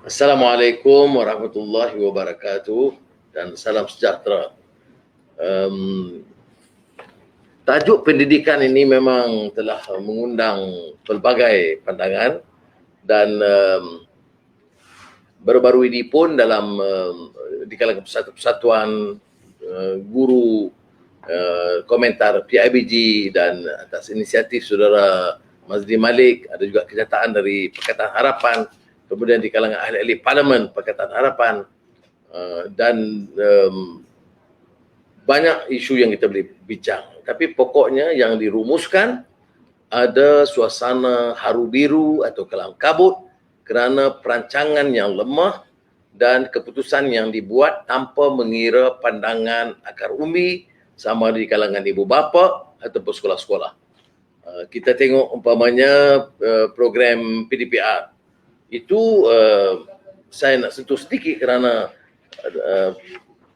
Assalamualaikum warahmatullahi wabarakatuh dan salam sejahtera. Tajuk pendidikan ini memang telah mengundang pelbagai pandangan dan baru-baru ini pun dalam di kalangan persatuan guru komentar PIBG dan atas inisiatif saudara Mazli Malik, ada juga kenyataan dari Pakatan Harapan, kemudian di kalangan ahli-ahli parlimen Pakatan Harapan, dan banyak isu yang kita boleh bincang. Tapi pokoknya yang dirumuskan ada suasana haru biru atau kelam kabut kerana perancangan yang lemah dan keputusan yang dibuat tanpa mengira pandangan akar umbi sama di kalangan ibu bapa ataupun sekolah-sekolah. Kita tengok umpamanya program PDPR. Itu saya nak sentuh sedikit kerana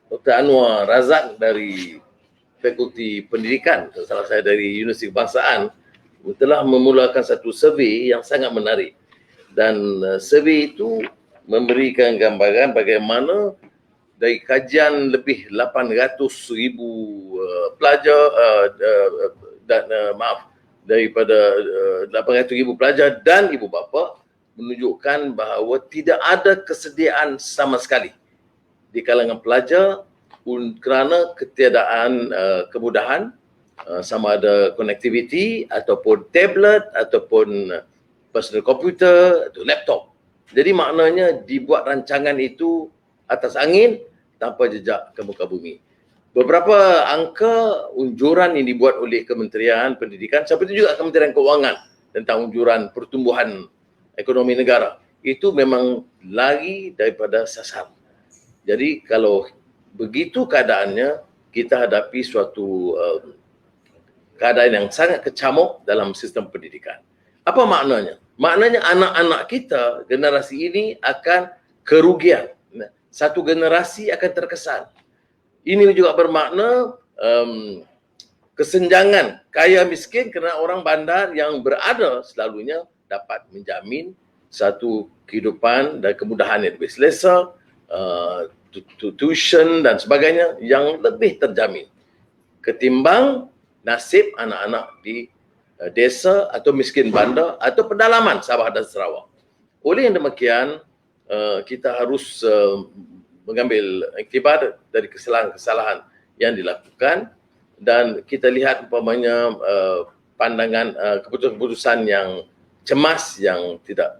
Dr. Anwar Razak dari Fakulti Pendidikan, salah saya dari Universiti Kebangsaan, telah memulakan satu survey yang sangat menarik. Dan survey itu memberikan gambaran bagaimana dari kajian lebih 800,000 pelajar daripada 800,000 pelajar dan ibu bapa menunjukkan bahawa tidak ada kesediaan sama sekali di kalangan pelajar kerana ketiadaan kemudahan sama ada connectivity ataupun tablet ataupun personal computer atau laptop. Jadi maknanya dibuat rancangan itu atas angin tanpa jejak ke muka bumi. Beberapa angka unjuran yang dibuat oleh Kementerian Pendidikan seperti juga Kementerian Keuangan tentang unjuran pertumbuhan ekonomi negara itu memang lari daripada sasar. Jadi kalau begitu keadaannya, kita hadapi suatu keadaan yang sangat kecamuk dalam sistem pendidikan. Apa maknanya? Maknanya anak-anak kita, generasi ini akan kerugian. Satu generasi akan terkesan. Ini juga bermakna kesenjangan kaya miskin kerana orang bandar yang berada selalunya dapat menjamin satu kehidupan dan kemudahan yang lebih selesa, tuition dan sebagainya yang lebih terjamin ketimbang nasib anak-anak di desa atau miskin bandar atau pedalaman Sabah dan Sarawak. Oleh yang demikian, kita harus mengambil iktibar dari kesalahan-kesalahan yang dilakukan dan kita lihat umpamanya pandangan keputusan-keputusan yang cemas yang tidak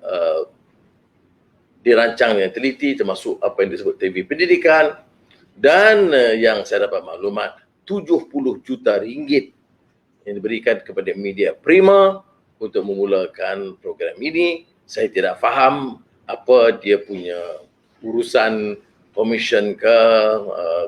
dirancang dengan teliti, termasuk apa yang disebut TV pendidikan, dan yang saya dapat maklumat 70 juta ringgit yang diberikan kepada media prima untuk memulakan program ini. Saya tidak faham apa dia punya urusan komisen ke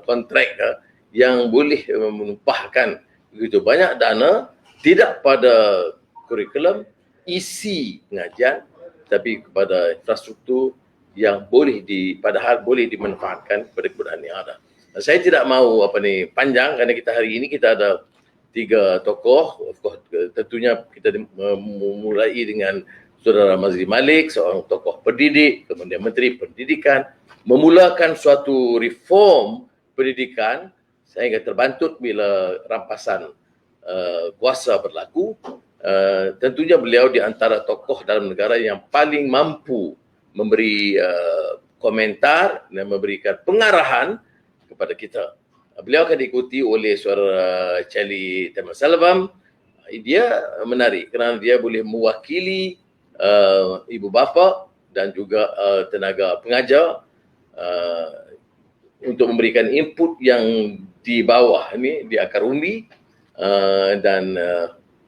kontrak ke yang boleh menumpahkan begitu banyak dana tidak pada kurikulum, isi pengajian, tapi kepada infrastruktur yang padahal boleh dimanfaatkan kepada kemudahan yang ada. Saya tidak mahu panjang kerana kita hari ini kita ada 3 tokoh. Of course, tentunya kita memulai dengan saudara Mazli Malik, seorang tokoh pendidik, kemudian Menteri Pendidikan, memulakan suatu reform pendidikan. Saya ingat terbantut bila rampasan kuasa berlaku. Tentunya beliau di antara tokoh dalam negara yang paling mampu memberi komentar dan memberikan pengarahan kepada kita. Beliau akan diikuti oleh saudara Charlie Tamasalvam. Dia menarik kerana dia boleh mewakili ibu bapa dan juga tenaga pengajar untuk memberikan input yang di bawah ni, di akar umbi, dan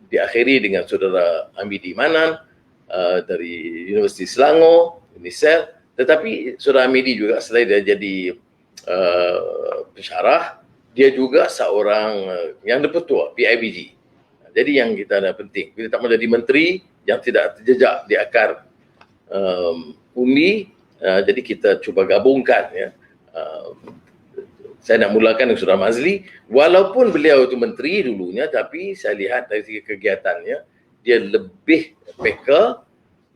diakhiri dengan saudara Amidi Manan dari Universiti Selangor, UNISEL. Tetapi saudara Amidi juga selain dia jadi pensyarah, dia juga seorang yang dipertua PIBG. Jadi yang kita ada penting, kita tak mahu jadi menteri yang tidak terjejak di akar umbi. Jadi kita cuba gabungkan ya. Saya nak mulakan dengan saudara Mazli, walaupun beliau itu menteri dulunya, tapi saya lihat dari segi kegiatannya dia lebih peka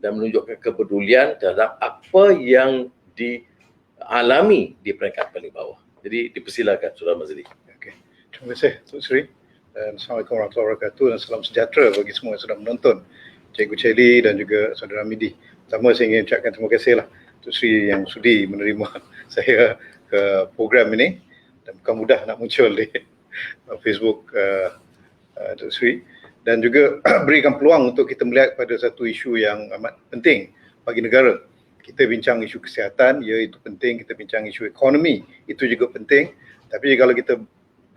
dan menunjukkan kepedulian terhadap apa yang dialami di peringkat paling bawah. Jadi dipersilakan Saudara Mazli. Okay. Terima kasih Tuk Sri. Dan Assalamualaikum warahmatullahi wabarakatuh dan salam sejahtera bagi semua yang sedang menonton. Cikgu Celi dan juga Saudara Midi. Pertama saya ingin ucapkan terima kasih lah Tuk Sri yang sudi menerima saya ke program ini, dan bukan mudah nak muncul di Facebook Tuk Sri, dan juga berikan peluang untuk kita melihat pada satu isu yang amat penting bagi negara. Kita bincang isu kesihatan, ya itu penting. Kita bincang isu ekonomi, itu juga penting. Tapi kalau kita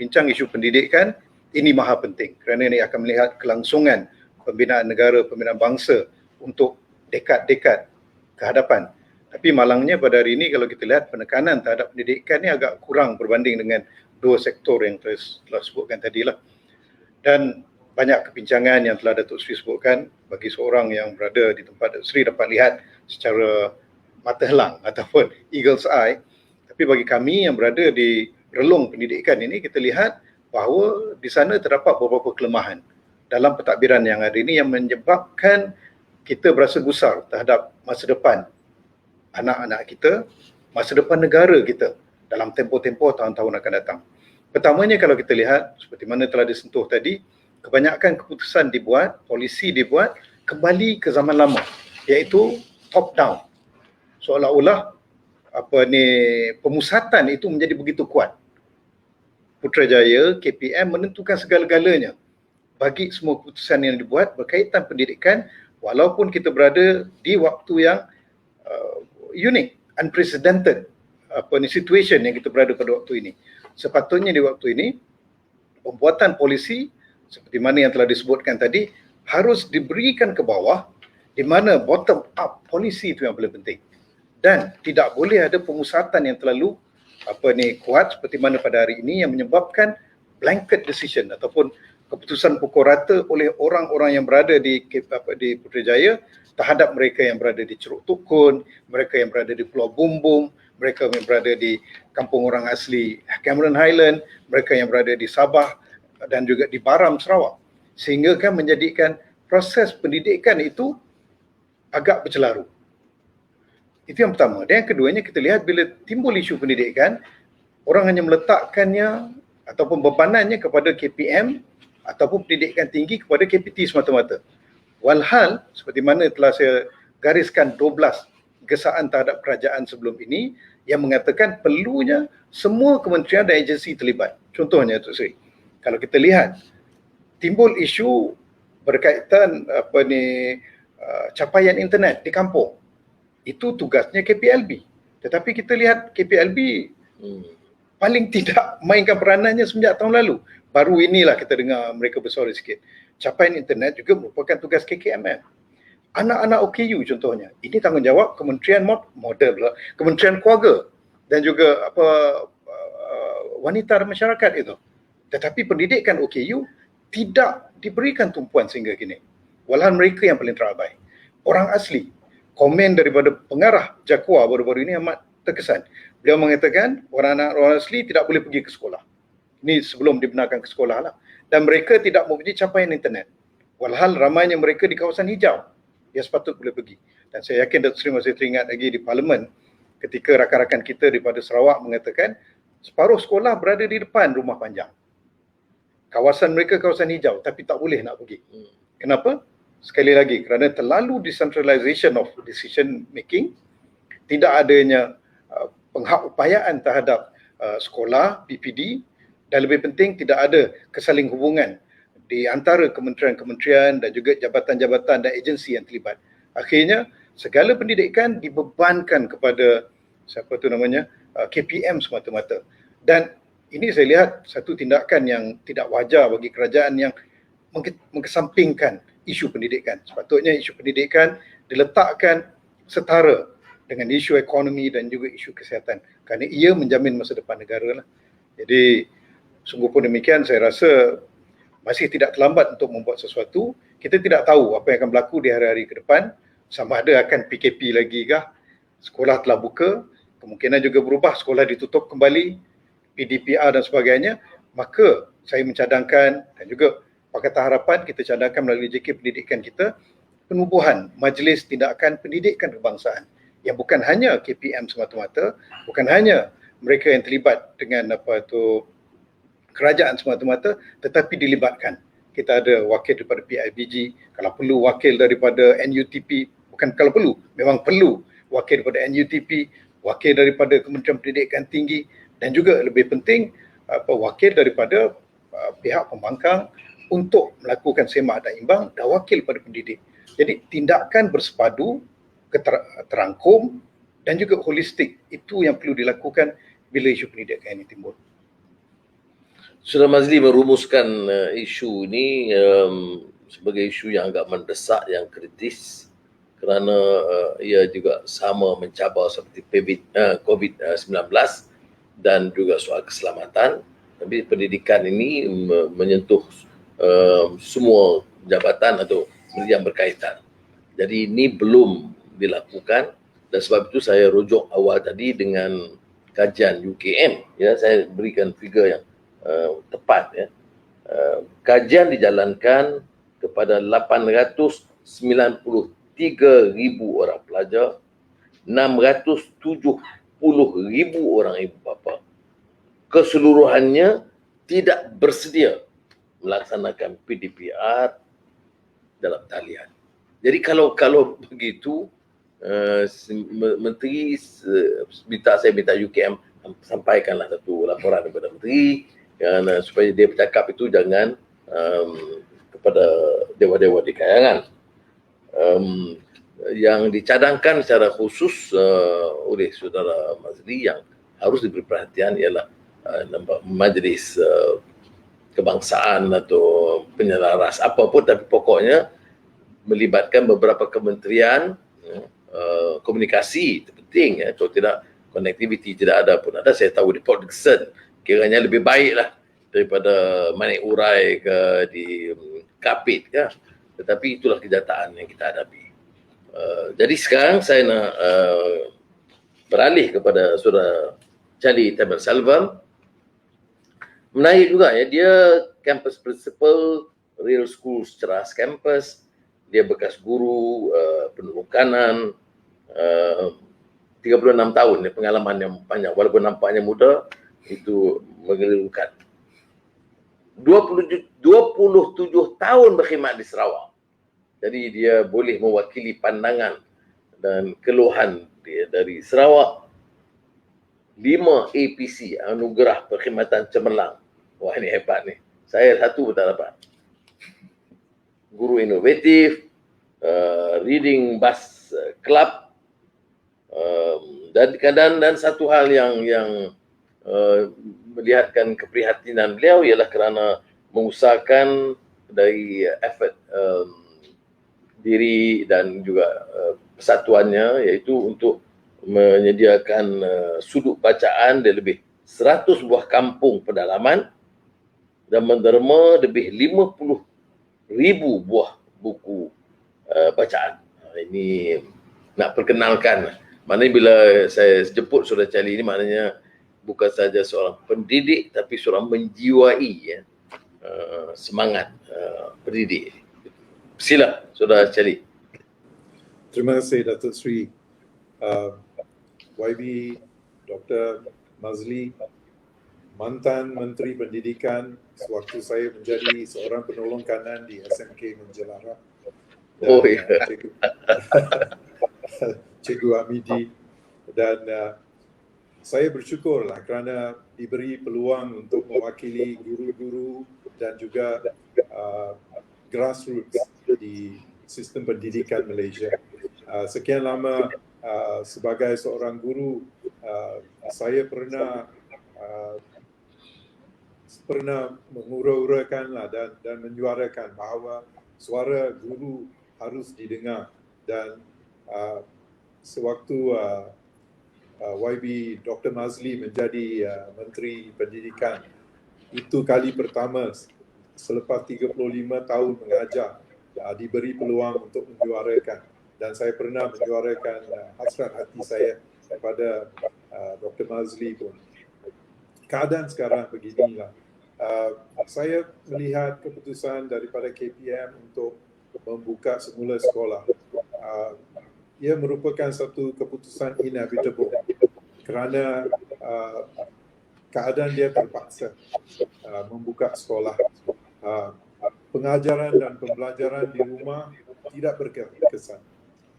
bincang isu pendidikan, ini maha penting kerana ini akan melihat kelangsungan pembinaan negara, pembinaan bangsa untuk dekad-dekad ke hadapan. Tapi malangnya pada hari ini kalau kita lihat penekanan terhadap pendidikan ni agak kurang berbanding dengan dua sektor yang telah sebutkan tadi lah. Dan banyak kebincangan yang telah Datuk Sri sebutkan, bagi seorang yang berada di tempat Datuk Sri dapat lihat secara mata helang ataupun eagle's eye. Tapi bagi kami yang berada di relung pendidikan ini, kita lihat bahawa di sana terdapat beberapa kelemahan dalam pentadbiran yang ada ini yang menyebabkan kita berasa gusar terhadap masa depan anak-anak kita, masa depan negara kita dalam tempoh-tempoh tahun-tahun akan datang. Pertamanya kalau kita lihat, seperti mana telah disentuh tadi, kebanyakan keputusan dibuat, polisi dibuat kembali ke zaman lama, iaitu top down. Seolah-olah pemusatan itu menjadi begitu kuat. Putrajaya, KPM menentukan segala-galanya bagi semua keputusan yang dibuat berkaitan pendidikan, walaupun kita berada di waktu yang unik, unprecedented situation yang kita berada pada waktu ini. Sepatutnya di waktu ini, pembuatan polisi seperti mana yang telah disebutkan tadi harus diberikan ke bawah, di mana bottom up polisi itu yang paling penting. Dan tidak boleh ada pemusatan yang terlalu kuat seperti mana pada hari ini yang menyebabkan blanket decision ataupun keputusan pukul rata oleh orang-orang yang berada di Putrajaya terhadap mereka yang berada di Ceruk Tukun, mereka yang berada di Pulau Bumbung, mereka yang berada di kampung orang asli Cameron Highland, mereka yang berada di Sabah dan juga di Baram, Sarawak. Sehingga kan menjadikan proses pendidikan itu agak bercelaru. Itu yang pertama. Dan yang keduanya, kita lihat bila timbul isu pendidikan, orang hanya meletakkannya ataupun bebanannya kepada KPM ataupun pendidikan tinggi kepada KPT semata-mata. Walhal, seperti mana telah saya gariskan 12 gesaan terhadap kerajaan sebelum ini yang mengatakan perlunya semua kementerian dan agensi terlibat. Contohnya, Tuk Sri, kalau kita lihat timbul isu berkaitan capaian internet di kampung, itu tugasnya KPLB. Tetapi kita lihat KPLB paling tidak mainkan peranannya semenjak tahun lalu. Baru inilah kita dengar mereka bersuara sikit. Capaian internet juga merupakan tugas KKMM. Anak-anak OKU contohnya, ini tanggungjawab Kementerian Kementerian Keluarga dan juga wanita dan masyarakat itu. Tetapi pendidikan OKU tidak diberikan tumpuan sehingga kini. Walhal mereka yang paling terabai. Orang asli, komen daripada pengarah Jakwa baru-baru ini amat terkesan. Beliau mengatakan orang asli tidak boleh pergi ke sekolah. Ini sebelum dibenarkan ke sekolah lah. Dan mereka tidak mempunyai capaian internet. Walhal ramainya mereka di kawasan hijau yang sepatut boleh pergi. Dan saya yakin Datuk Seri masih teringat lagi di Parlimen ketika rakan-rakan kita daripada Sarawak mengatakan separuh sekolah berada di depan rumah panjang. Kawasan mereka kawasan hijau tapi tak boleh nak pergi. Kenapa? Sekali lagi, kerana terlalu decentralization of decision making, tidak adanya pengupayaan terhadap sekolah, PPD, dan lebih penting tidak ada kesaling hubungan di antara kementerian-kementerian dan juga jabatan-jabatan dan agensi yang terlibat. Akhirnya, segala pendidikan dibebankan kepada KPM semata-mata. Dan ini saya lihat satu tindakan yang tidak wajar bagi kerajaan yang mengesampingkan isu pendidikan. Sepatutnya isu pendidikan diletakkan setara dengan isu ekonomi dan juga isu kesihatan kerana ia menjamin masa depan negara lah. Jadi sungguh pun demikian, saya rasa masih tidak terlambat untuk membuat sesuatu. Kita tidak tahu apa yang akan berlaku di hari-hari ke depan, sama ada akan PKP lagi kah, sekolah telah buka, kemungkinan juga berubah, sekolah ditutup kembali, PDPR dan sebagainya. Maka saya mencadangkan dan juga Pakatan Harapan kita cadangkan melalui JK Pendidikan kita penubuhan Majlis Tindakan Pendidikan Kebangsaan yang bukan hanya KPM semata-mata, bukan hanya mereka yang terlibat dengan kerajaan semata-mata, tetapi dilibatkan. Kita ada wakil daripada PIBG, kalau perlu wakil daripada NUTP, bukan kalau perlu, memang perlu wakil daripada NUTP, wakil daripada Kementerian Pendidikan Tinggi, dan juga lebih penting wakil daripada pihak pembangkang untuk melakukan semak dan imbang, dan wakil pada pendidik. Jadi tindakan bersepadu, terangkum dan juga holistik, itu yang perlu dilakukan bila isu pendidikan ini timbul. Saudara Mazli merumuskan isu ini sebagai isu yang agak mendesak, yang kritis, kerana ia juga sama mencabar seperti COVID-19 dan juga soal keselamatan. Tapi pendidikan ini menyentuh semua jabatan atau yang berkaitan. Jadi ini belum dilakukan, dan sebab itu saya rujuk awal tadi dengan kajian UKM. Ya, saya berikan figure yang tepat. Ya. Kajian dijalankan kepada 893,000 orang pelajar, 670,000 orang ibu bapa. Keseluruhannya tidak bersedia melaksanakan PDPR dalam talian. Jadi kalau begitu, Menteri saya minta UKM sampaikanlah satu laporan kepada Menteri supaya dia bercakap itu jangan kepada dewa-dewa di kayangan. Yang dicadangkan secara khusus oleh saudara Mazli yang harus diberi perhatian ialah majlis kebangsaan atau penyelaras apapun, tapi pokoknya melibatkan beberapa kementerian. Komunikasi itu penting, ya. Kalau tidak, connectivity tidak ada pun ada. Saya tahu di Port Dickson kiranya lebih baiklah daripada Manik Urai ke di Kapit, ya. Tetapi itulah kenyataan yang kita hadapi. Jadi sekarang saya nak beralih kepada saudara Charlie Tamer Salvam. Menarik juga, ya, dia campus principal Real School Ceras Campus. Dia bekas guru penolong kanan, 36 tahun, ya, pengalaman yang panjang. Walaupun nampaknya muda, itu mengelirukan. 27 tahun berkhidmat di Sarawak. Jadi dia boleh mewakili pandangan dan keluhan dia dari Sarawak. 5 APC, Anugerah Perkhidmatan Cemerlang. Wah, ini hebat ni. Saya satu pun tak dapat. Guru inovatif, Reading Bus Club, dan satu hal yang melihatkan keprihatinan beliau ialah kerana mengusahakan dari effort diri dan juga persatuannya, iaitu untuk menyediakan sudut bacaan di lebih 100 buah kampung pedalaman dan menderma lebih 50,000 buah buku bacaan. Ini nak perkenalkan. Maknanya bila saya jemput saudara Charlie ini, maknanya bukan saja seorang pendidik tapi seorang menjiwai, ya, semangat pendidik. Sila saudara Charlie. Terima kasih Datuk Seri. YB Dr. Mazli, mantan Menteri Pendidikan sewaktu saya menjadi seorang penolong kanan di SMK Menjelara. Dan, Ya. Cikgu Hamidi, dan saya bersyukurlah kerana diberi peluang untuk mewakili guru-guru dan juga grassroots di sistem pendidikan Malaysia. Sekian lama sebagai seorang guru, saya pernah mengura-urakan dan menyuarakan bahawa suara guru harus didengar, dan sewaktu YB Dr. Mazli menjadi Menteri Pendidikan, itu kali pertama selepas 35 tahun mengajar diberi peluang untuk menyuarakan, dan saya pernah menyuarakan hasrat hati saya kepada Dr. Mazli pun. Keadaan sekarang beginilah. Saya melihat keputusan daripada KPM untuk membuka semula sekolah. Ia merupakan satu keputusan inevitable kerana keadaan dia terpaksa membuka sekolah. Pengajaran dan pembelajaran di rumah tidak berkesan,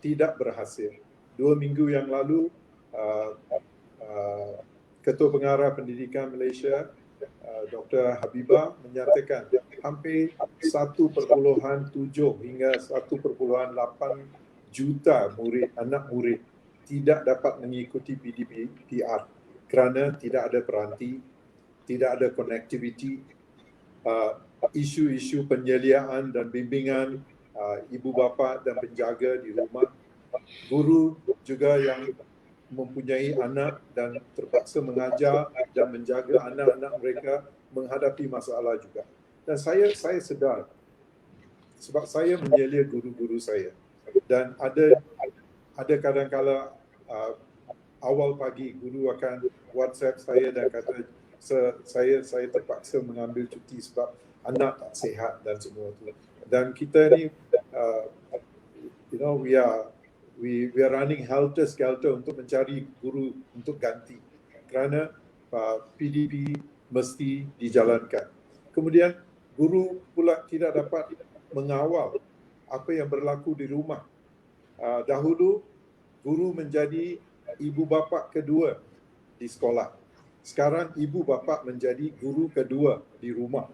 tidak berhasil. 2 minggu yang lalu, Ketua Pengarah Pendidikan Malaysia, Dr. Habibah menyatakan hampir 1.7 hingga 1.8 juta anak murid tidak dapat mengikuti PDP-PR kerana tidak ada peranti, tidak ada konektiviti, isu-isu penyediaan dan bimbingan ibu bapa dan penjaga di rumah, guru juga yang mempunyai anak dan terpaksa mengajar dan menjaga anak-anak mereka menghadapi masalah juga. Dan saya sedar sebab saya menyelia guru-guru saya, dan ada kadang-kala awal pagi guru akan WhatsApp saya dan kata saya terpaksa mengambil cuti sebab anak tak sihat dan semua itu. Dan kita ni we are running helter-skelter untuk mencari guru untuk ganti kerana PDP mesti dijalankan. Kemudian guru pula tidak dapat mengawal apa yang berlaku di rumah. Dahulu guru menjadi ibu bapa kedua di sekolah. Sekarang ibu bapa menjadi guru kedua di rumah.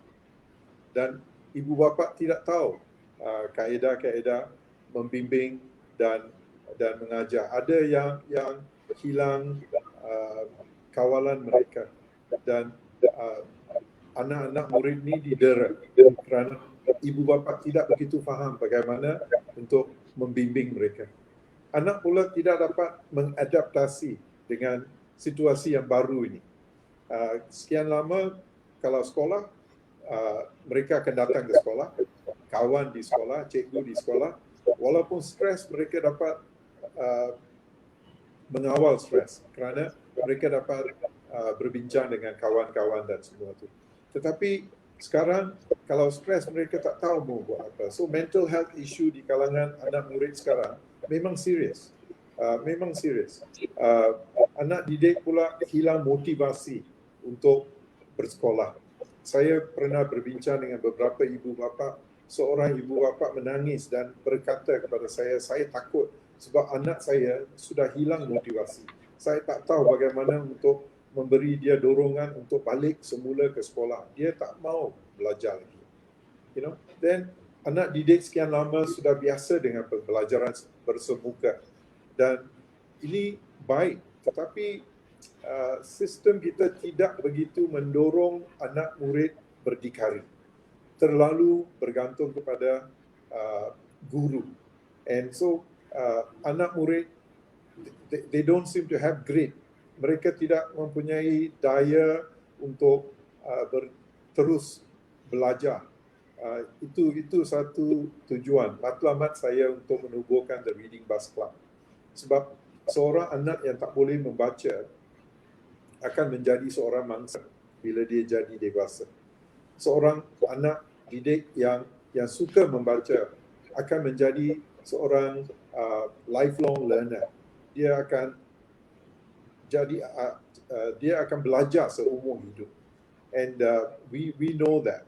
Dan ibu bapa tidak tahu kaedah-kaedah membimbing dan mengajar. Ada yang hilang kawalan mereka, dan anak-anak murid ni didera kerana ibu bapa tidak begitu faham bagaimana untuk membimbing mereka. Anak pula tidak dapat mengadaptasi dengan situasi yang baru ini. Sekian lama kalau sekolah, mereka akan datang ke sekolah, kawan di sekolah, cikgu di sekolah, walaupun stres mereka dapat mengawal stres kerana mereka dapat berbincang dengan kawan-kawan dan semua itu. Tetapi sekarang kalau stres mereka tak tahu mau buat apa. So mental health issue di kalangan anak murid sekarang memang serius. Memang serius. Anak didik pula hilang motivasi untuk bersekolah. Saya pernah berbincang dengan beberapa ibu bapa. Seorang ibu bapa menangis dan berkata kepada saya takut sebab anak saya sudah hilang motivasi. Saya tak tahu bagaimana untuk memberi dia dorongan untuk balik semula ke sekolah. Dia tak mau belajar lagi. Then anak didik sekian lama sudah biasa dengan pembelajaran bersemuka. Dan ini baik, tetapi sistem kita tidak begitu mendorong anak murid berdikari. Terlalu bergantung kepada guru. And so anak murid, they don't seem to have grit. Mereka tidak mempunyai daya untuk terus belajar. Itu satu tujuan, matlamat saya untuk menubuhkan The Reading Bus Club. Sebab seorang anak yang tak boleh membaca akan menjadi seorang mangsa bila dia jadi dewasa. Seorang anak didik yang suka membaca akan menjadi seorang lifelong learner. Dia akan belajar seumur hidup. And we know that.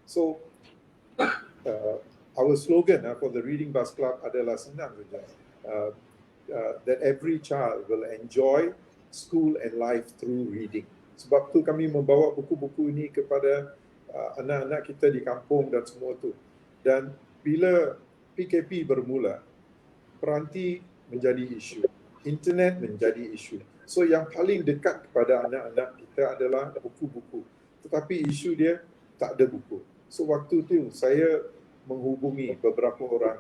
So our slogan for the Reading Bus Club adalah senang saja. That every child will enjoy school and life through reading. Sebab tu kami membawa buku-buku ini kepada anak-anak kita di kampung dan semua tu. Dan bila PKP bermula, peranti menjadi isu, internet menjadi isu. So yang paling dekat kepada anak-anak kita adalah buku-buku. Tetapi isu dia tak ada buku. So waktu tu saya menghubungi beberapa orang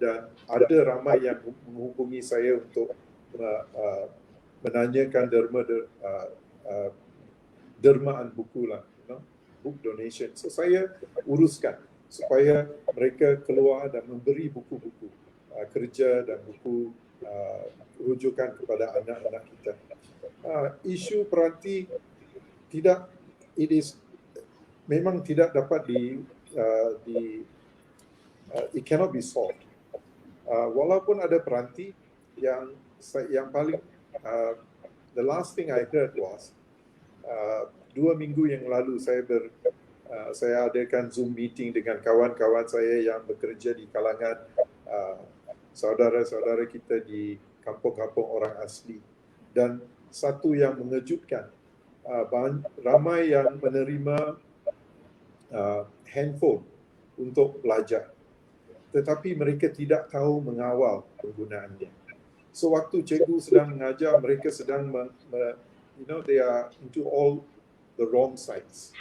dan ada ramai yang menghubungi saya untuk menanyakan dermaan buku lah, book donation. So saya uruskan supaya mereka keluar dan memberi buku-buku kerja dan buku rujukan kepada anak-anak kita. Isu peranti memang tidak dapat it cannot be solved. Walaupun ada peranti yang paling the last thing I heard was 2 minggu yang lalu saya adakan Zoom meeting dengan kawan-kawan saya yang bekerja di kalangan saudara-saudara kita di kampung-kampung orang asli, dan satu yang mengejutkan, ramai yang menerima handphone untuk belajar, tetapi mereka tidak tahu mengawal penggunaannya. So waktu cikgu sedang mengajar, mereka sedang they are into all the wrong sites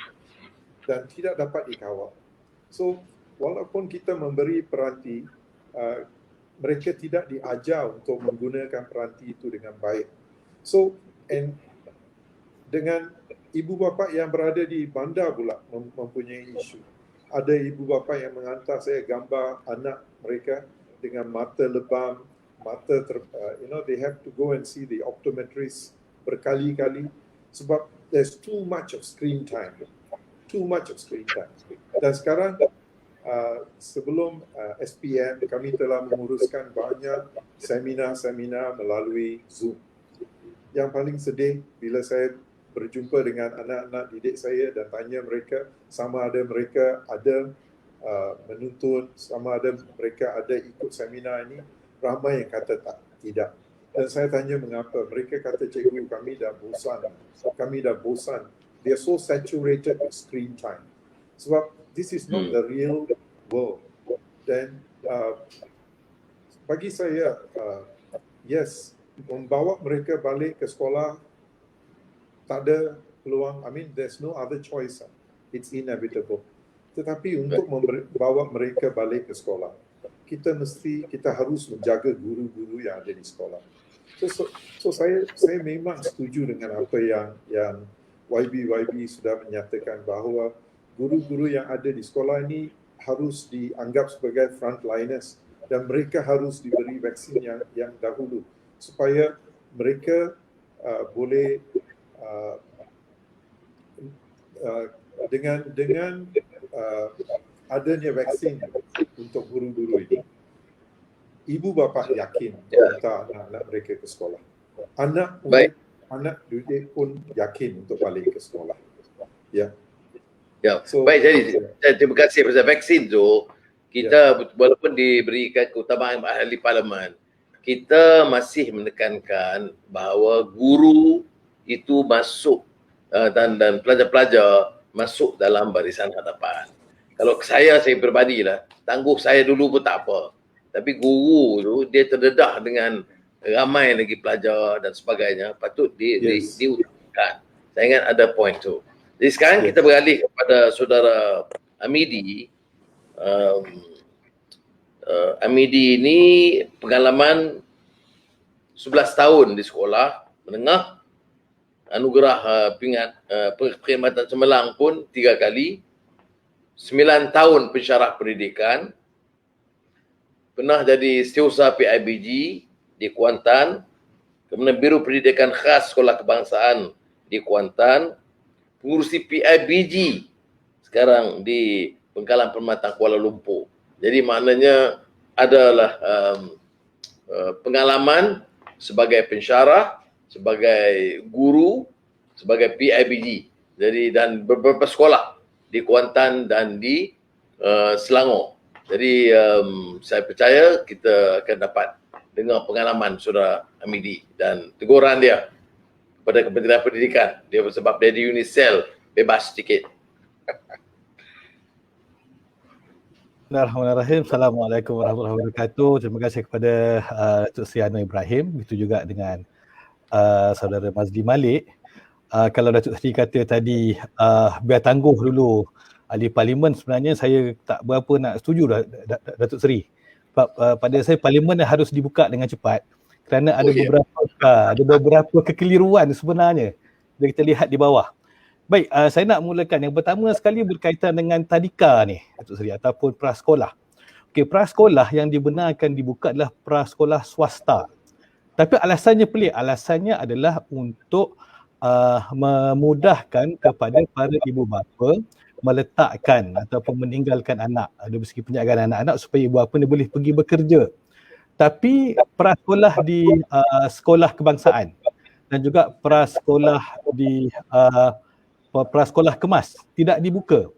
dan tidak dapat dikawal. So walaupun kita memberi peranti, mereka tidak diajar untuk menggunakan peranti itu dengan baik. So dengan ibu bapa yang berada di bandar pula mempunyai isu. Ada ibu bapa yang menghantar saya gambar anak mereka dengan mata lebam, they have to go and see the optometrist berkali-kali sebab there's too much of screen time. Dan sekarang sebelum SPM, kami telah menguruskan banyak seminar-seminar melalui Zoom. Yang paling sedih bila saya berjumpa dengan anak-anak didik saya dan tanya mereka sama ada mereka ada menuntut, sama ada mereka ada ikut seminar ini, ramai yang kata tidak. Dan saya tanya mengapa. Mereka kata, cikgu, kami dah bosan. They are so saturated with screen time. Sebab this is not the real world. Dan bagi saya, yes, membawa mereka balik ke sekolah tak ada peluang. I mean, there's no other choice. It's inevitable. Tetapi untuk membawa mereka balik ke sekolah, kita harus menjaga guru-guru yang ada di sekolah. So saya memang setuju dengan apa yang YB sudah menyatakan bahawa guru-guru yang ada di sekolah ini harus dianggap sebagai frontliners dan mereka harus diberi vaksin yang dahulu supaya mereka boleh dengan adanya vaksin untuk guru-guru ini, ibu bapa yakin hantar anak-anak mereka ke sekolah. Anak didik pun yakin untuk balik ke sekolah. Ya. So, baik, jadi terima kasih pasal vaksin tu. Kita walaupun diberikan keutamaan ahli parlimen, kita masih menekankan bahawa guru itu masuk dan pelajar-pelajar masuk dalam barisan hadapan. Kalau saya berbadilah, tangguh saya dulu pun tak apa. Tapi guru tu dia terdedah dengan ramai lagi pelajar dan sebagainya, patut diutamakan. Saya ingat ada point tu. Jadi sekarang kita beralih kepada saudara Amidi. Amidi ini pengalaman 11 tahun di sekolah menengah, anugerah perkhidmatan cemerlang pun 3 kali, 9 tahun pensyarah pendidikan, pernah jadi setiausaha PIBG di Kuantan, kemudian Biro Pendidikan Khas Sekolah Kebangsaan di Kuantan, pengurusi PIBG sekarang di Pengkalan Perkhidmatan Kuala Lumpur. Jadi maknanya adalah pengalaman sebagai pensyarah, sebagai guru, sebagai PIBG. Jadi dan beberapa sekolah di Kuantan dan di Selangor. Jadi saya percaya kita akan dapat dengar pengalaman saudara Amidi dan teguran dia kepada Kementerian Pendidikan. Dia sebab dia di Unisel bebas sikit. Bismillahirrahmanirrahim. Assalamualaikum warahmatullahi wabarakatuh. Terima kasih kepada Datuk Seri Anwar Ibrahim. Begitu juga dengan saudara Mazli Malik. Kalau Datuk Seri kata tadi biar tangguh dulu ahli parlimen, sebenarnya saya tak berapa nak setuju Datuk Seri. Sebab pada saya parlimen harus dibuka dengan cepat kerana ada beberapa kekeliruan sebenarnya bila kita lihat di bawah. Baik, saya nak mulakan. Yang pertama sekali berkaitan dengan tadika ni, Datuk Seri, ataupun prasekolah. Okey, prasekolah yang dibenarkan dibuka adalah prasekolah swasta. Tapi alasannya pelik. Alasannya adalah untuk memudahkan kepada para ibu bapa meletakkan ataupun meninggalkan anak dari segi penjagaan anak-anak supaya ibu bapa ni boleh pergi bekerja. Tapi prasekolah di sekolah kebangsaan dan juga prasekolah di prasekolah kemas tidak dibuka.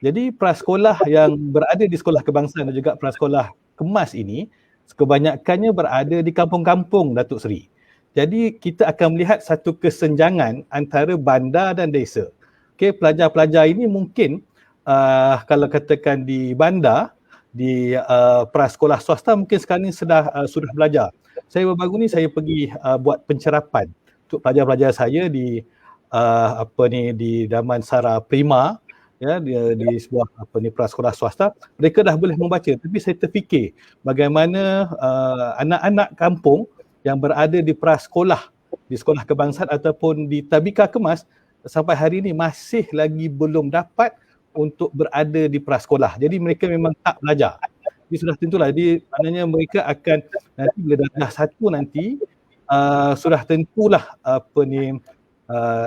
Jadi prasekolah yang berada di sekolah kebangsaan dan juga prasekolah kemas ini kebanyakannya berada di kampung-kampung, Datuk Seri. Jadi kita akan melihat satu kesenjangan antara bandar dan desa. Okey, pelajar-pelajar ini mungkin kalau katakan di bandar, di prasekolah swasta mungkin sekarang ni sudah belajar. Saya baru-baru ni saya pergi buat pencerapan untuk pelajar-pelajar saya di di Damansara Prima, ya, di sebuah prasekolah swasta. Mereka dah boleh membaca, tapi saya terfikir bagaimana anak-anak kampung yang berada di prasekolah, di sekolah kebangsaan ataupun di tabika kemas sampai hari ini masih lagi belum dapat untuk berada di prasekolah. Jadi mereka memang tak belajar. Jadi sudah tentulah, jadi maknanya mereka akan nanti bila dah satu nanti sudah tentulah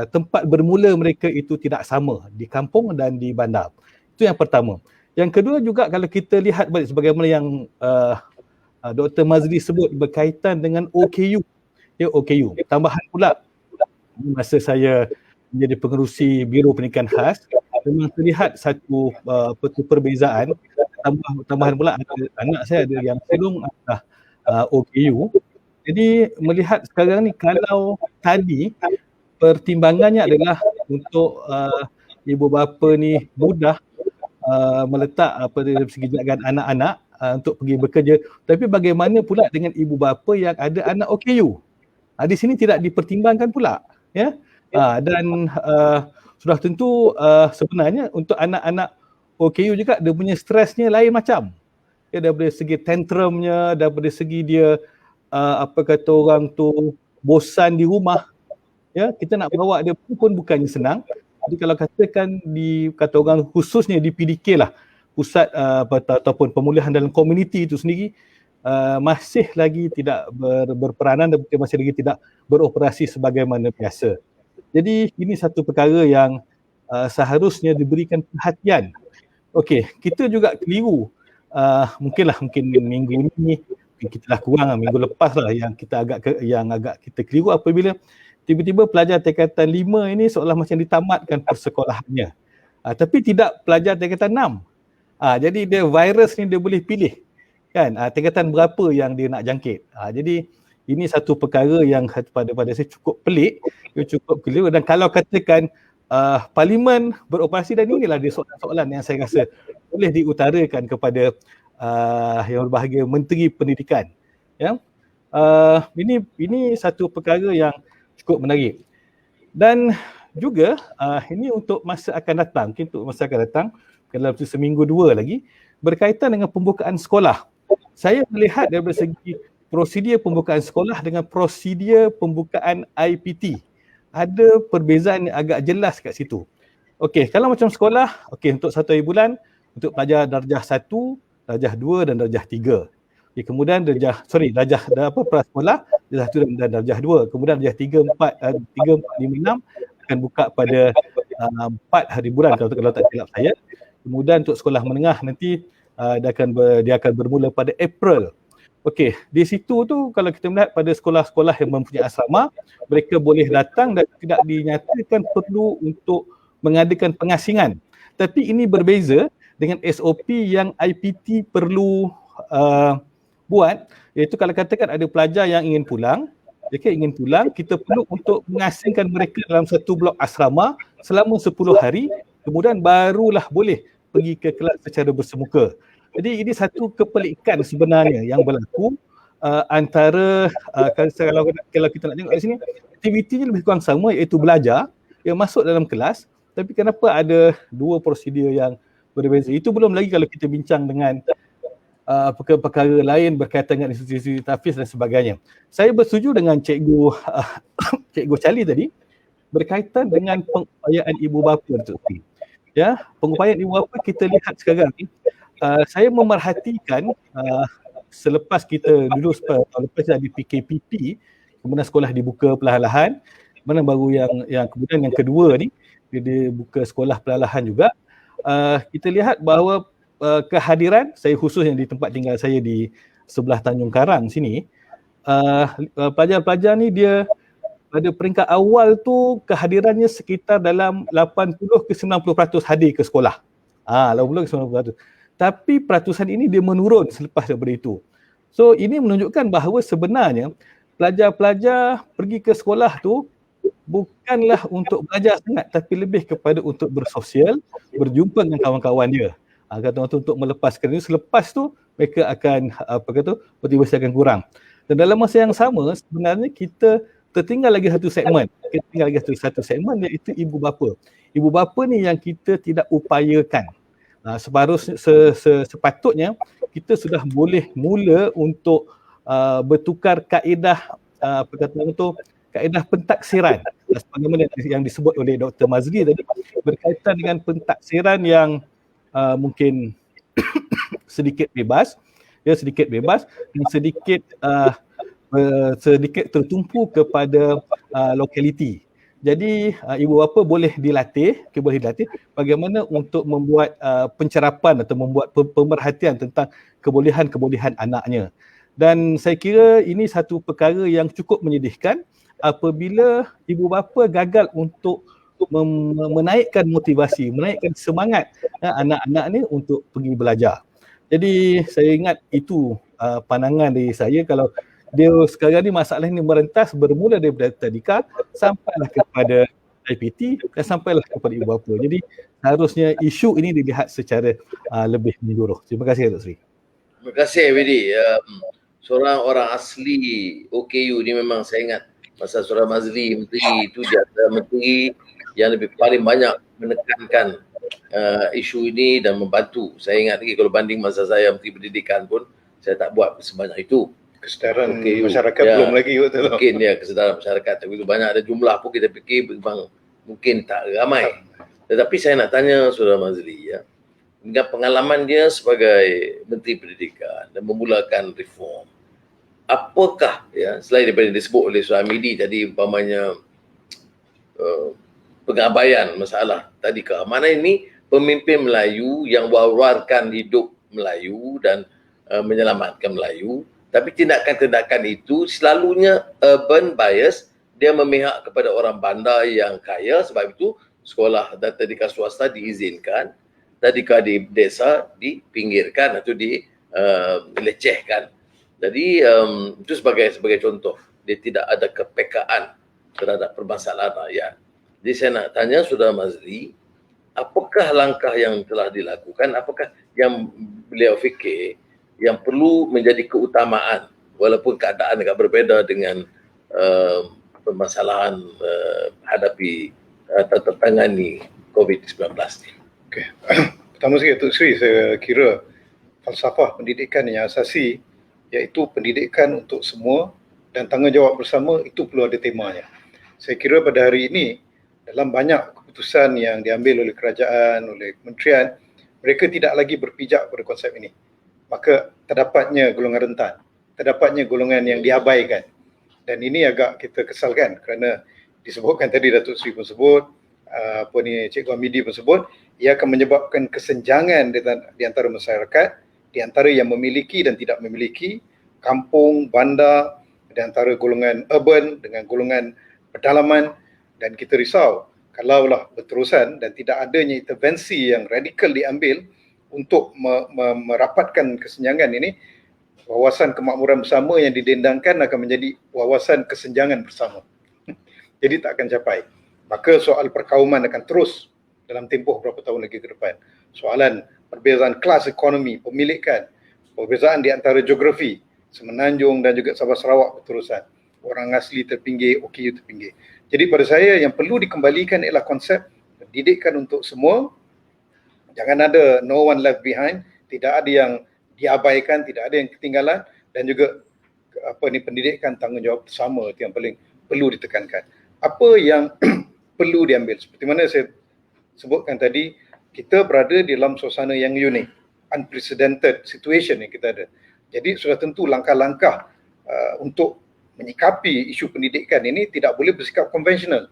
tempat bermula mereka itu tidak sama di kampung dan di bandar. Itu yang pertama. Yang kedua juga kalau kita lihat balik sebagaimana yang Dr. Mazli sebut berkaitan dengan OKU. Ya, OKU. Tambahan pula masa saya menjadi pengerusi Biro Pendidikan Khas, memang terlihat satu perbezaan. Tambahan pula anak saya ada yang sulung adalah OKU. Jadi melihat sekarang ni kalau tadi pertimbangannya adalah untuk ibu bapa ni mudah meletak dari segi jagaan anak-anak untuk pergi bekerja. Tapi bagaimana pula dengan ibu bapa yang ada anak OKU? Di sini tidak dipertimbangkan pula, ya. Dan sudah tentu sebenarnya untuk anak-anak OKU juga dia punya stresnya lain macam. Ya, daripada segi tantrumnya, daripada segi dia orang tu bosan di rumah. Ya, kita nak bawa dia pun bukannya senang. Jadi kalau katakan kata orang khususnya di PDK lah, pusat ataupun pemulihan dalam komuniti itu sendiri masih lagi tidak berperanan dan masih lagi tidak beroperasi sebagaimana biasa. Jadi ini satu perkara yang seharusnya diberikan perhatian. Okey, kita juga keliru. Mungkin minggu ini kita dah kurang, minggu lepas lah yang kita agak kita keliru apabila tiba-tiba pelajar tingkatan 5 ini seolah macam ditamatkan persekolahannya. Tapi tidak pelajar tingkatan 6. Jadi dia virus ni dia boleh pilih kan tingkatan berapa yang dia nak jangkit. Jadi ini satu perkara yang pada saya cukup pelik, cukup keliru. Dan kalau katakan parlimen beroperasi, dan inilah dia soalan-soalan yang saya rasa boleh diutarakan kepada yang berbahagia Menteri Pendidikan. Ya, ini satu perkara yang cukup menarik. Dan juga ini untuk masa akan datang, mungkin untuk masa akan datang dalam seminggu dua lagi berkaitan dengan pembukaan sekolah. Saya melihat daripada segi prosedur pembukaan sekolah dengan prosedur pembukaan IPT. Ada perbezaan yang agak jelas kat situ. Okey, kalau macam sekolah, okey untuk 1 bulan untuk pelajar darjah 1, darjah 2 dan darjah 3. Okay, kemudian darjah prasekolah, darjah 1 dan darjah 2. Kemudian darjah 3, 4, 5, 6 akan buka pada 4 hari bulan kalau tak silap saya. Kemudian untuk sekolah menengah nanti dia akan bermula pada April. Okey, di situ tu kalau kita melihat pada sekolah-sekolah yang mempunyai asrama, mereka boleh datang dan tidak dinyatakan perlu untuk mengadakan pengasingan. Tapi ini berbeza dengan SOP yang IPT perlu buat, iaitu kalau katakan ada pelajar yang ingin pulang, kita perlu untuk mengasingkan mereka dalam satu blok asrama selama 10 hari, kemudian barulah boleh pergi ke kelas secara bersemuka. Jadi ini satu kepelikan sebenarnya yang berlaku antara kalau kita nak tengok di sini, aktivitinya lebih kurang sama, iaitu belajar yang masuk dalam kelas, tapi kenapa ada dua prosedur yang berbeza. Itu belum lagi kalau kita bincang dengan perkara lain berkaitan dengan institusi tahfiz dan sebagainya. Saya bersetuju dengan Cikgu Charlie tadi berkaitan dengan pengupayaan ibu bapa tu. Ya, pengupayaan ibu bapa kita lihat sekarang ni, saya memerhatikan selepas kita dulu lepas di PKPP, kemudian sekolah dibuka perlahan-lahan, mana baru yang kemudian yang kedua ni dia buka sekolah perlahan-lahan juga. kita lihat bahawa kehadiran saya khusus yang di tempat tinggal saya di sebelah Tanjung Karang sini, pelajar-pelajar ni dia pada peringkat awal tu kehadirannya sekitar dalam 80 ke 90% hadir ke sekolah. 80 ke 90%. Tapi peratusan ini dia menurun selepas daripada itu. So ini menunjukkan bahawa sebenarnya pelajar-pelajar pergi ke sekolah tu bukanlah untuk belajar sangat, tapi lebih kepada untuk bersosial, berjumpa dengan kawan-kawan dia. Kata untuk melepaskan itu, selepas tu mereka akan motivasi akan kurang. Dan dalam masa yang sama sebenarnya kita tertinggal lagi satu segmen. Kita tinggal lagi satu segmen, iaitu ibu bapa. Ibu bapa ni yang kita tidak upayakan. Sepatutnya kita sudah boleh mula untuk bertukar kaedah kaedah pentaksiran. Sebagaimana yang disebut oleh Dr. Mazli tadi, berkaitan dengan pentaksiran yang mungkin sedikit bebas dan sedikit tertumpu kepada lokaliti. Jadi ibu bapa boleh dilatih bagaimana untuk membuat pencerapan atau membuat pemerhatian tentang kebolehan-kebolehan anaknya. Dan saya kira ini satu perkara yang cukup menyedihkan apabila ibu bapa gagal untuk menaikkan motivasi, menaikkan semangat anak-anak ni untuk pergi belajar. Jadi saya ingat itu pandangan dari saya. Kalau dia sekarang ni masalah ni merentas bermula daripada tadika sampailah kepada IPT dan sampailah kepada ibu bapa. Jadi harusnya isu ini dilihat secara lebih menyeluruh. Terima kasih Dr. Sri. Terima kasih Widi. Seorang orang asli OKU ni memang saya ingat masa Saudara Mazli menteri itu dia adalah menteri yang lebih paling banyak menekankan isu ini dan membantu. Saya ingat lagi kalau banding masa saya menteri pendidikan pun saya tak buat sebanyak itu. Kesedaran masyarakat belum lagi betul. Mungkin kesedaran masyarakat begitu banyak, ada jumlah pun kita fikir memang mungkin tak ramai. Tetapi saya nak tanya Saudara Mazli dengan pengalaman dia sebagai menteri pendidikan dan memulakan reform, apakah selain daripada disebut oleh Saudara Midi tadi umpamanya pengabaian masalah tadika, mana ini pemimpin Melayu yang wawarkan hidup Melayu dan menyelamatkan Melayu, tapi tindakan-tindakan itu selalunya urban bias, dia memihak kepada orang bandar yang kaya, sebab itu sekolah dan tadika swasta diizinkan, tadika di desa dipinggirkan atau dilecehkan. Jadi itu sebagai contoh, dia tidak ada kepekaan terhadap permasalahan rakyat. Jadi saya nak tanya Saudara Mazli, apakah langkah yang telah dilakukan, apakah yang beliau fikir yang perlu menjadi keutamaan walaupun keadaan agak berbeza dengan permasalahan hadapi atau tertangani COVID-19 ni. Okey. Pertama sekali Dr. Sri, saya kira falsafah pendidikan yang asasi iaitu pendidikan untuk semua dan tanggungjawab bersama itu perlu ada temanya. Saya kira pada hari ini dalam banyak keputusan yang diambil oleh kerajaan, oleh kementerian, mereka tidak lagi berpijak pada konsep ini. Maka terdapatnya golongan rentan, terdapatnya golongan yang diabaikan. Dan ini agak kita kesalkan kerana disebutkan tadi Datuk Sri pun sebut, Cikgu Hamidi pun sebut, ia akan menyebabkan kesenjangan di antara masyarakat, di antara yang memiliki dan tidak memiliki, kampung, bandar, di antara golongan urban dengan golongan pedalaman. Dan kita risau kalaulah berterusan dan tidak adanya intervensi yang radikal diambil untuk merapatkan kesenjangan ini, wawasan kemakmuran bersama yang didendangkan akan menjadi wawasan kesenjangan bersama. Jadi tak akan capai. Maka soal perkauman akan terus dalam tempoh berapa tahun lagi ke depan. Soalan perbezaan kelas ekonomi, pemilikan, perbezaan di antara geografi, Semenanjung dan juga Sabah Sarawak berterusan. Orang asli terpinggir, OKU terpinggir. Jadi pada saya yang perlu dikembalikan ialah konsep pendidikan untuk semua. Jangan ada no one left behind, tidak ada yang diabaikan, tidak ada yang ketinggalan, dan juga pendidikan tanggungjawab bersama itu yang paling perlu ditekankan. Apa yang perlu diambil? Seperti mana saya sebutkan tadi, kita berada di dalam suasana yang unik, unprecedented situation yang kita ada. Jadi sudah tentu langkah-langkah untuk menyikapi isu pendidikan ini tidak boleh bersikap konvensional.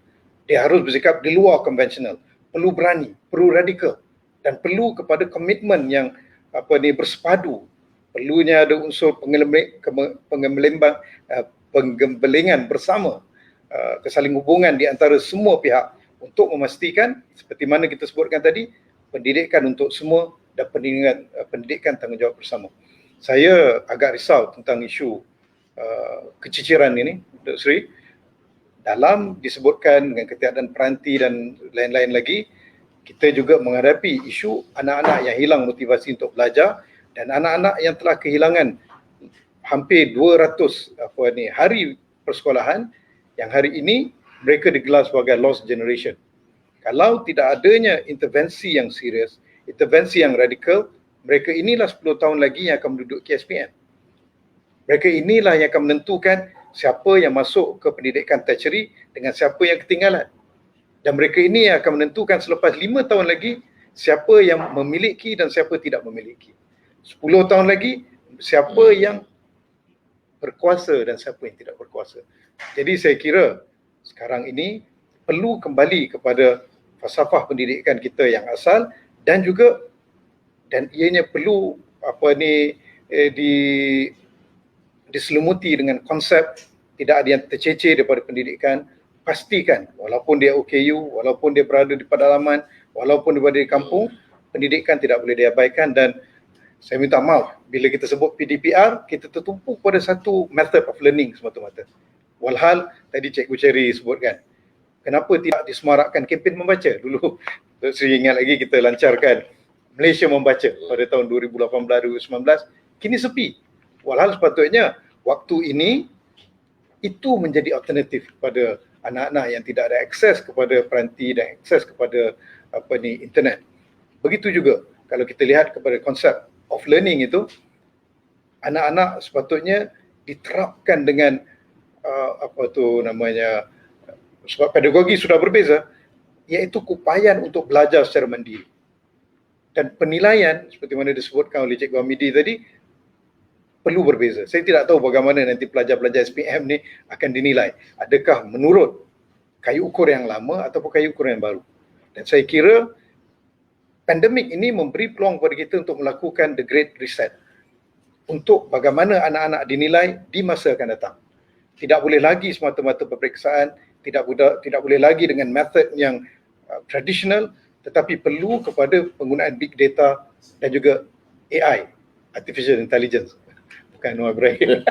Dia harus bersikap di luar konvensional. Perlu berani, perlu radikal. dan perlu kepada komitmen yang bersepadu. Perlunya ada unsur penggembelingan bersama, kesaling hubungan di antara semua pihak untuk memastikan seperti mana kita sebutkan tadi, pendidikan untuk semua dan pendidikan tanggungjawab bersama. Saya agak risau tentang isu keciciran ini, Dr. Sri. Dalam disebutkan dengan ketiadaan peranti dan lain-lain lagi, kita juga menghadapi isu anak-anak yang hilang motivasi untuk belajar dan anak-anak yang telah kehilangan hampir 200 hari persekolahan yang hari ini mereka digelar sebagai lost generation. Kalau tidak adanya intervensi yang serius, intervensi yang radikal, mereka inilah 10 tahun lagi yang akan menduduki SPM. Mereka inilah yang akan menentukan siapa yang masuk ke pendidikan tertiary dengan siapa yang ketinggalan. Dan mereka ini yang akan menentukan selepas 5 tahun lagi siapa yang memiliki dan siapa tidak memiliki. 10 tahun lagi siapa yang berkuasa dan siapa yang tidak berkuasa. Jadi saya kira sekarang ini perlu kembali kepada falsafah pendidikan kita yang asal dan juga ianya perlu diselumuti dengan konsep tidak ada yang tercecer daripada pendidikan. Pastikan walaupun dia OKU, walaupun dia berada di pedalaman, walaupun dia berada di kampung, pendidikan tidak boleh diabaikan. Dan saya minta maaf bila kita sebut PDPR, kita tertumpu pada satu method of learning semata-mata. Walhal tadi Cikgu Cherry sebutkan, kenapa tidak disemarakkan kempen membaca? Dulu saya ingat lagi kita lancarkan Malaysia Membaca pada tahun 2018-2019, kini sepi. Walhal sepatutnya waktu ini itu menjadi alternatif kepada anak-anak yang tidak ada akses kepada peranti dan akses kepada internet. Begitu juga kalau kita lihat kepada konsep of learning itu, anak-anak sepatutnya diterapkan dengan sebab pedagogi sudah berbeza, iaitu keupayaan untuk belajar secara mandiri. Dan penilaian seperti mana disebutkan oleh Cikgu Hamidi tadi perlu berbeza. Saya tidak tahu bagaimana nanti pelajar-pelajar SPM ni akan dinilai. Adakah menurut kayu ukur yang lama ataupun kayu ukur yang baru. Dan saya kira pandemik ini memberi peluang kepada kita untuk melakukan the great reset. Untuk bagaimana anak-anak dinilai di masa akan datang. Tidak boleh lagi semata-mata peperiksaan, tidak boleh lagi dengan metod yang tradisional, tetapi perlu kepada penggunaan big data dan juga AI, artificial intelligence. Bukan Noah Ibrahim.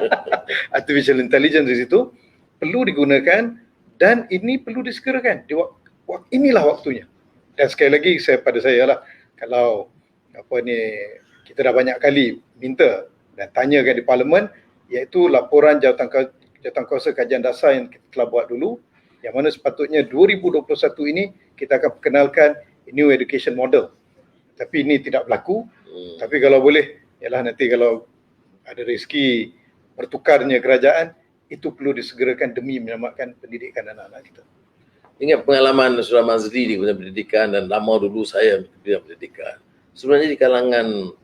Artificial intelligence di situ perlu digunakan dan ini perlu disegerakan. Inilah waktunya. Dan sekali lagi pada saya lah, kalau kita dah banyak kali minta dan tanyakan di Parlimen, iaitu laporan Jawatankuasa Kajian Dasar yang kita telah buat dulu, yang mana sepatutnya 2021 ini kita akan perkenalkan new education model. Tapi ini tidak berlaku. Tapi kalau boleh, ialah nanti kalau ada rezeki bertukarnya kerajaan, itu perlu disegerakan demi menyelamatkan pendidikan anak-anak kita. Ingat pengalaman Saudara Mazli di bidang pendidikan dan lama dulu saya di bidang pendidikan. Sebenarnya di kalangan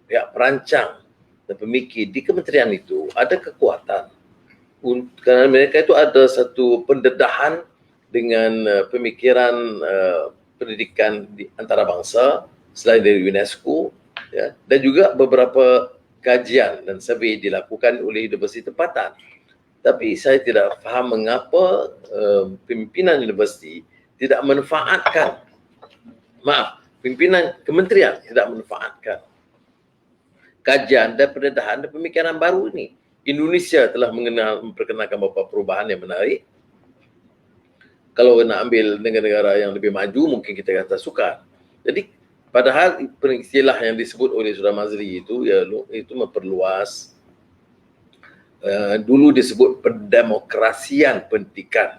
pihak perancang dan pemikir di kementerian itu ada kekuatan. Kerana mereka itu ada satu pendedahan dengan pemikiran pendidikan di antarabangsa selain dari UNESCO, ya, dan juga beberapa kajian dan survei dilakukan oleh universiti tempatan. Tapi saya tidak faham mengapa pimpinan universiti tidak manfaatkan, pimpinan kementerian tidak manfaatkan kajian dan pendedahan dan pemikiran baru ini. Indonesia telah memperkenalkan beberapa perubahan yang menarik. Kalau nak ambil negara-negara yang lebih maju, mungkin kita kata sukar. Jadi padahal istilah yang disebut oleh Saudara Mazli itu, itu memperluas. Dulu disebut pendemokrasian pendidikan,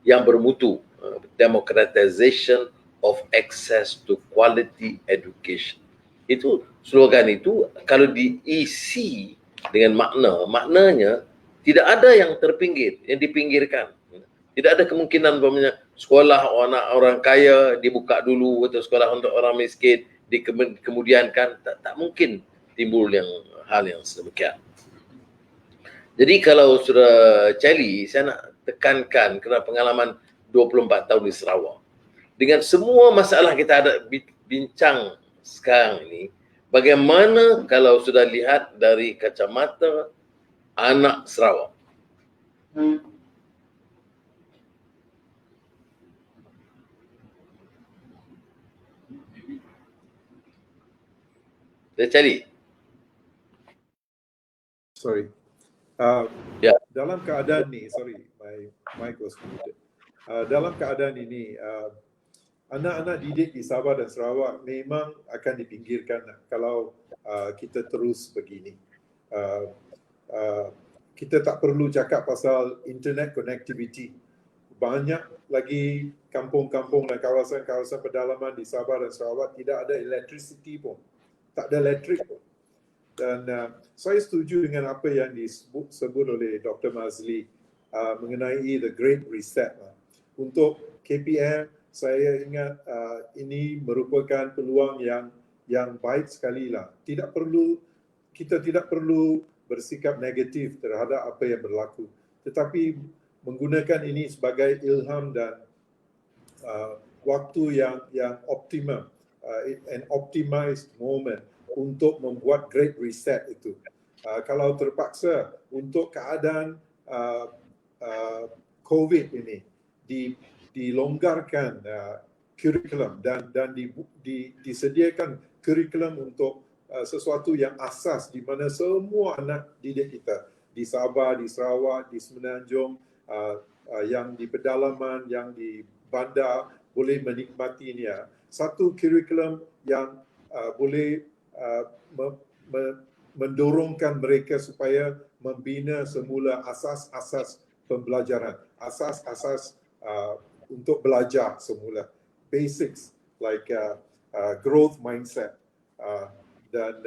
yang bermutu, democratization of access to quality education. Itu slogan itu kalau diisi dengan maknanya tidak ada yang terpinggir, yang dipinggirkan. Tidak ada kemungkinan umpamanya sekolah orang kaya dibuka dulu atau sekolah untuk orang miskin kemudiankan, tak mungkin timbul hal yang sedemikian. Jadi kalau Saudara Celi, saya nak tekankan kerana pengalaman 24 tahun di Sarawak. Dengan semua masalah kita bincang sekarang ini, bagaimana kalau sudah lihat dari kacamata anak Sarawak? Dia cari. Sorry. Ya. Dalam keadaan ni, sorry, my mic was muted. Dalam keadaan ini, anak-anak didik di Sabah dan Sarawak memang akan dipinggirkan kalau kita terus begini. Kita tak perlu cakap pasal internet connectivity. Banyak lagi kampung-kampung dan kawasan-kawasan pedalaman di Sabah dan Sarawak tidak ada electricity pun. Tak ada elektrik pun. Dan saya setuju dengan apa yang disebut oleh Dr. Mazli mengenai the Great Reset. Untuk KPM, saya ingat ini merupakan peluang yang baik sekali lah. Kita tidak perlu bersikap negatif terhadap apa yang berlaku, tetapi menggunakan ini sebagai ilham dan waktu yang optimum, an optimized moment untuk membuat great reset itu. Kalau terpaksa untuk keadaan COVID ini dilonggarkan kurikulum dan disediakan kurikulum untuk sesuatu yang asas di mana semua anak didik kita di Sabah, di Sarawak, di Semenanjung, yang di pedalaman, yang di bandar boleh menikmatinya. Satu kurikulum yang boleh mendorongkan mereka supaya membina semula asas-asas pembelajaran, asas-asas untuk belajar semula, basics like growth mindset, dan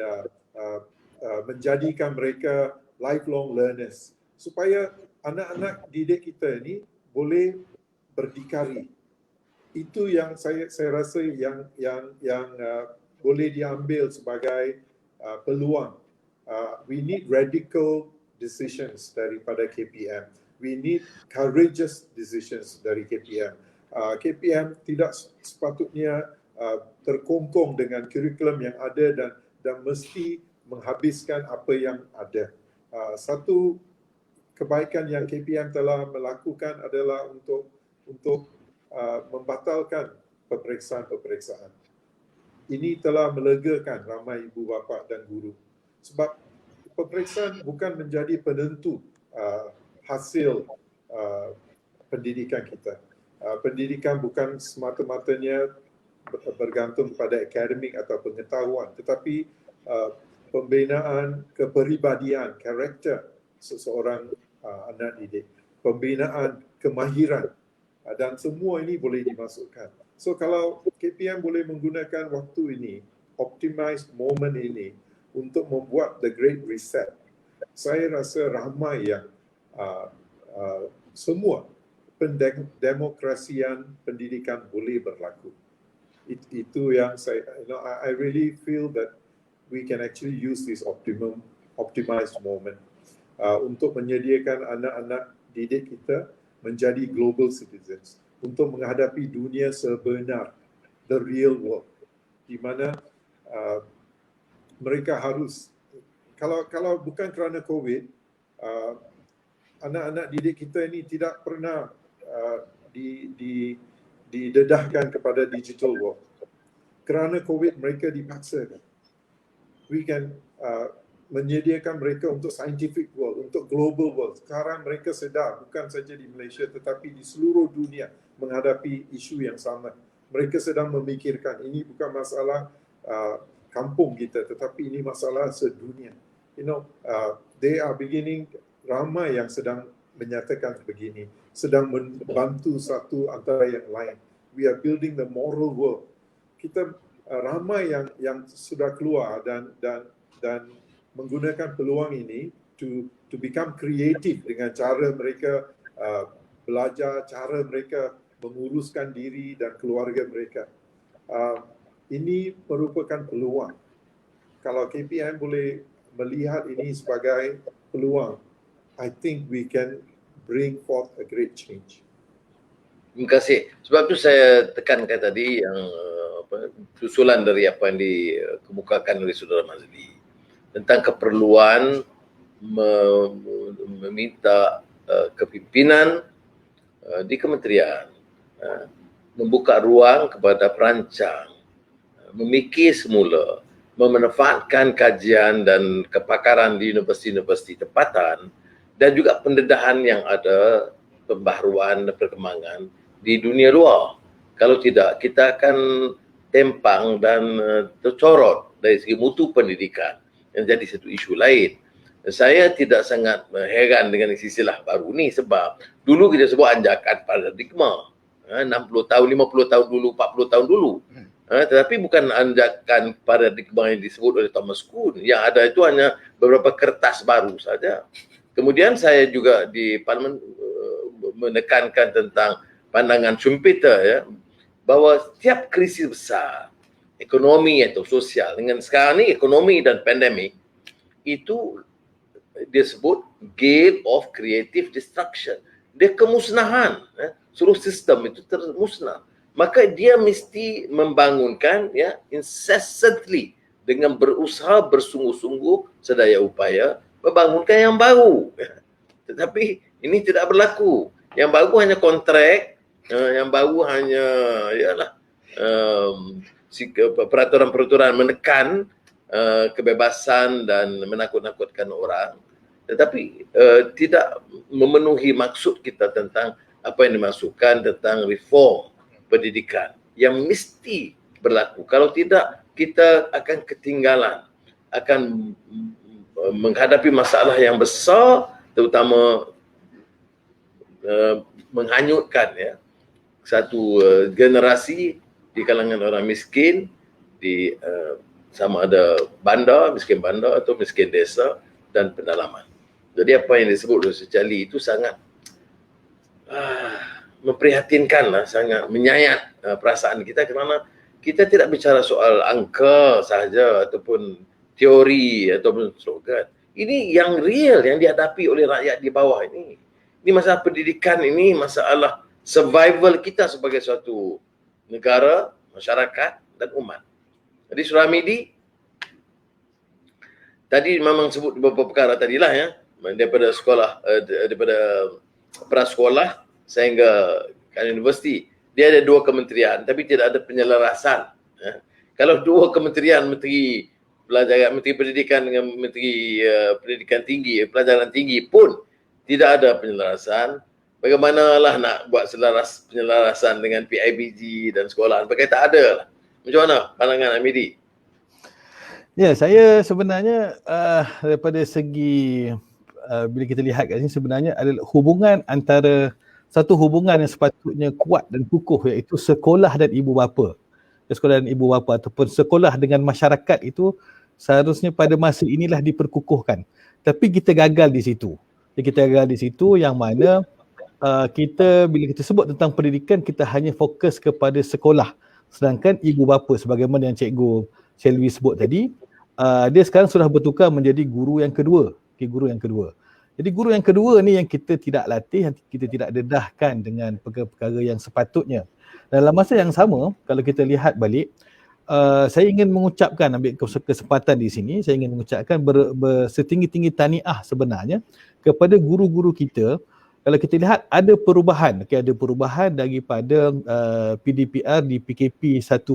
menjadikan mereka lifelong learners supaya anak-anak didik kita ini boleh berdikari. Itu yang saya rasa yang boleh diambil sebagai peluang. We need radical decisions daripada KPM. We need courageous decisions dari KPM. KPM tidak sepatutnya terkongkong dengan kurikulum yang ada dan mesti menghabiskan apa yang ada. Satu kebaikan yang KPM telah melakukan adalah untuk membatalkan peperiksaan. Ini telah melegakan ramai ibu bapa dan guru. Sebab peperiksaan bukan menjadi penentu hasil pendidikan kita. Pendidikan bukan semata-matanya bergantung pada akademik atau pengetahuan, tetapi pembinaan kepribadian, karakter seseorang anak didik, pembinaan kemahiran, dan semua ini boleh dimasukkan. So kalau KPM boleh menggunakan waktu ini, optimized moment ini untuk membuat the great reset, saya rasa ramai yang semua pendemokrasian pendidikan boleh berlaku. Itu yang saya, I really feel that we can actually use this optimized moment untuk menyediakan anak-anak didik kita menjadi global citizens, untuk menghadapi dunia sebenar, the real world, di mana mereka harus, kalau bukan kerana COVID, anak-anak didik kita ini tidak pernah didedahkan kepada digital world. Kerana COVID mereka dipaksakan. We can menyediakan mereka untuk scientific world, untuk global world. Sekarang mereka sedar bukan saja di Malaysia tetapi di seluruh dunia menghadapi isu yang sama. Mereka sedang memikirkan ini bukan masalah kampung kita tetapi ini masalah sedunia. They are beginning, ramai yang sedang menyatakan begini, sedang membantu satu antara yang lain. We are building the moral world. Kita ramai yang sudah keluar dan menggunakan peluang ini to become creative dengan cara mereka belajar, cara mereka menguruskan diri dan keluarga mereka. Ini merupakan peluang. Kalau KPM boleh melihat ini sebagai peluang, I think we can bring forth a great change. Terima kasih. Sebab itu saya tekankan tadi yang susulan dari apa yang dikemukakan oleh Saudara Mazli tentang keperluan meminta kepimpinan di kementerian membuka ruang kepada perancang, memikir semula, memanfaatkan kajian dan kepakaran di universiti-universiti tempatan dan juga pendedahan yang ada, pembaharuan dan perkembangan di dunia luar. Kalau tidak, kita akan tempang dan tercorot dari segi mutu pendidikan yang jadi satu isu lain. Saya tidak sangat heran dengan istilah baru ni sebab dulu kita sebut anjakan paradigma. 60 tahun, 50 tahun dulu, 40 tahun dulu. Tetapi bukan anjakan paradigma yang disebut oleh Thomas Kuhn. Yang ada itu hanya beberapa kertas baru saja. Kemudian saya juga di Parlimen menekankan tentang pandangan Schumpeter ya, bahawa setiap krisis besar, ekonomi atau sosial, dengan sekarang ni ekonomi dan pandemik, itu disebut gale of creative destruction. Dia kemusnahan, seluruh sistem itu termusnah. Maka dia mesti membangunkan ya incessantly dengan berusaha bersungguh-sungguh sedaya upaya membangunkan yang baru. Tetapi ini tidak berlaku. Yang baru hanya kontrak, yang baru hanya ialah peraturan-peraturan menekan kebebasan dan menakut-nakutkan orang. Tetapi tidak memenuhi maksud kita tentang apa yang dimasukkan tentang reform pendidikan yang mesti berlaku. Kalau tidak, kita akan ketinggalan, akan menghadapi masalah yang besar, terutama menghanyutkan ya satu generasi di kalangan orang miskin di sama ada bandar, miskin bandar atau miskin desa dan pedalaman. Jadi apa yang disebut oleh Secali itu sangat memprihatinkan lah, sangat menyayat perasaan kita kerana kita tidak bicara soal angka sahaja ataupun teori ataupun slogan. Ini yang real yang dihadapi oleh rakyat di bawah ini. Ini masalah pendidikan, ini masalah survival kita sebagai suatu negara, masyarakat dan umat. Jadi Saudara Midi tadi memang sebut beberapa perkara tadilah ya, daripada sekolah, daripada prasekolah sehingga ke universiti. Dia ada 2 kementerian tapi tidak ada penyelarasan. Ya. Kalau 2 kementerian, Menteri Pelajaran, Menteri Pendidikan dengan Menteri Pendidikan Tinggi, Pelajaran Tinggi pun tidak ada penyelarasan, bagaimanalah nak buat penyelarasan dengan PIBG dan sekolah? Pakai tak ada lah. Macam mana pandangan Amidi? Ya, saya sebenarnya daripada segi bila kita lihat kat sini sebenarnya adalah hubungan antara satu hubungan yang sepatutnya kuat dan kukuh, iaitu sekolah dan ibu bapa. Sekolah dan ibu bapa ataupun sekolah dengan masyarakat itu seharusnya pada masa inilah diperkukuhkan. Tapi kita gagal di situ. Kita gagal di situ yang mana kita bila kita sebut tentang pendidikan, kita hanya fokus kepada sekolah. Sedangkan ibu bapa sebagaimana yang Cikgu Selvi sebut tadi, dia sekarang sudah bertukar menjadi guru yang kedua. Guru yang kedua. Jadi guru yang kedua ni yang kita tidak latih, kita tidak dedahkan dengan perkara-perkara yang sepatutnya. Dalam masa yang sama, kalau kita lihat balik, saya ingin mengucapkan, ambil kesempatan di sini, saya ingin mengucapkan setinggi-tinggi tahniah sebenarnya kepada guru-guru kita. Kalau kita lihat ada perubahan, ada perubahan daripada PDPR di PKP 1.0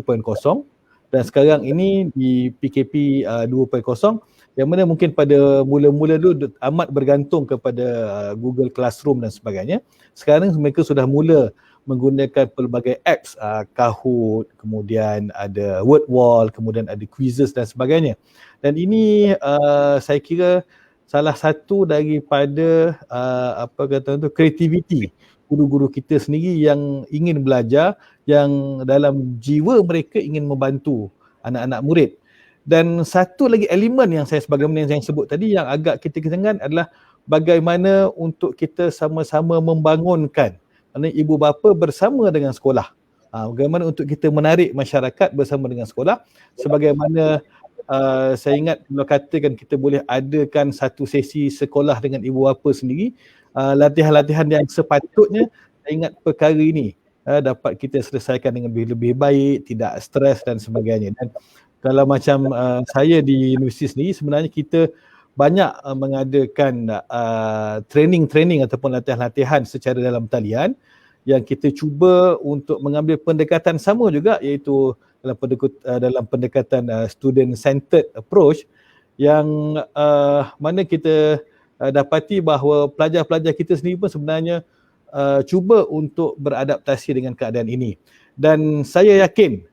dan sekarang ini di PKP 2.0, yang mana mungkin pada mula-mula dulu amat bergantung kepada Google Classroom dan sebagainya. Sekarang mereka sudah mula menggunakan pelbagai apps, Kahoot, kemudian ada word wall, kemudian ada quizzes dan sebagainya. Dan ini saya kira salah satu daripada kreativiti guru-guru kita sendiri yang ingin belajar, yang dalam jiwa mereka ingin membantu anak-anak murid. Dan satu lagi elemen yang saya sebagaimana yang saya sebut tadi yang agak kita kesengan adalah bagaimana untuk kita sama-sama membangunkan ibu bapa bersama dengan sekolah. Bagaimana untuk kita menarik masyarakat bersama dengan sekolah. Sebagaimana saya ingat kalau katakan kita boleh adakan satu sesi sekolah dengan ibu bapa sendiri, latihan-latihan yang sepatutnya, saya ingat perkara ini dapat kita selesaikan dengan lebih baik, tidak stres dan sebagainya. Dan kalau macam saya di universiti sendiri, sebenarnya kita banyak mengadakan training ataupun latihan-latihan secara dalam talian yang kita cuba untuk mengambil pendekatan sama juga, iaitu dalam pendekatan student centered approach, yang mana kita dapati bahawa pelajar-pelajar kita sendiri pun sebenarnya cuba untuk beradaptasi dengan keadaan ini. Dan saya yakin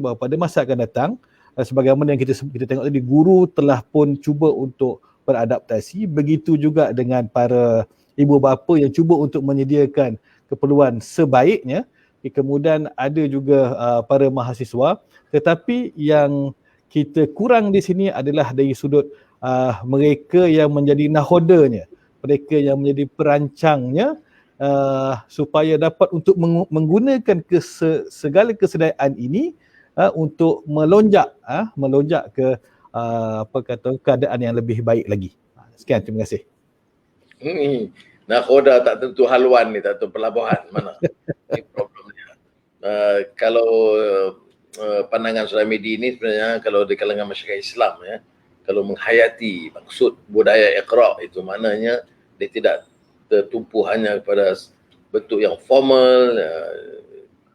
bahawa pada masa akan datang, sebagaimana yang kita tengok tadi, guru telah pun cuba untuk beradaptasi, begitu juga dengan para ibu bapa yang cuba untuk menyediakan keperluan sebaiknya. Kemudian ada juga para mahasiswa, tetapi yang kita kurang di sini adalah dari sudut mereka yang menjadi nahodanya, mereka yang menjadi perancangnya, supaya dapat untuk menggunakan segala kesediaan ini untuk melonjak ke keadaan yang lebih baik lagi. Sekian, terima kasih. Nakhoda tak tentu haluan ni, tak tentu pelabuhan mana. Ini problemnya. Kalau pandangan Saudara Mehdi ini sebenarnya kalau di kalangan masyarakat Islam, ya, kalau menghayati maksud budaya Iqra, itu maknanya dia tidak tertumpu hanya kepada bentuk yang formal,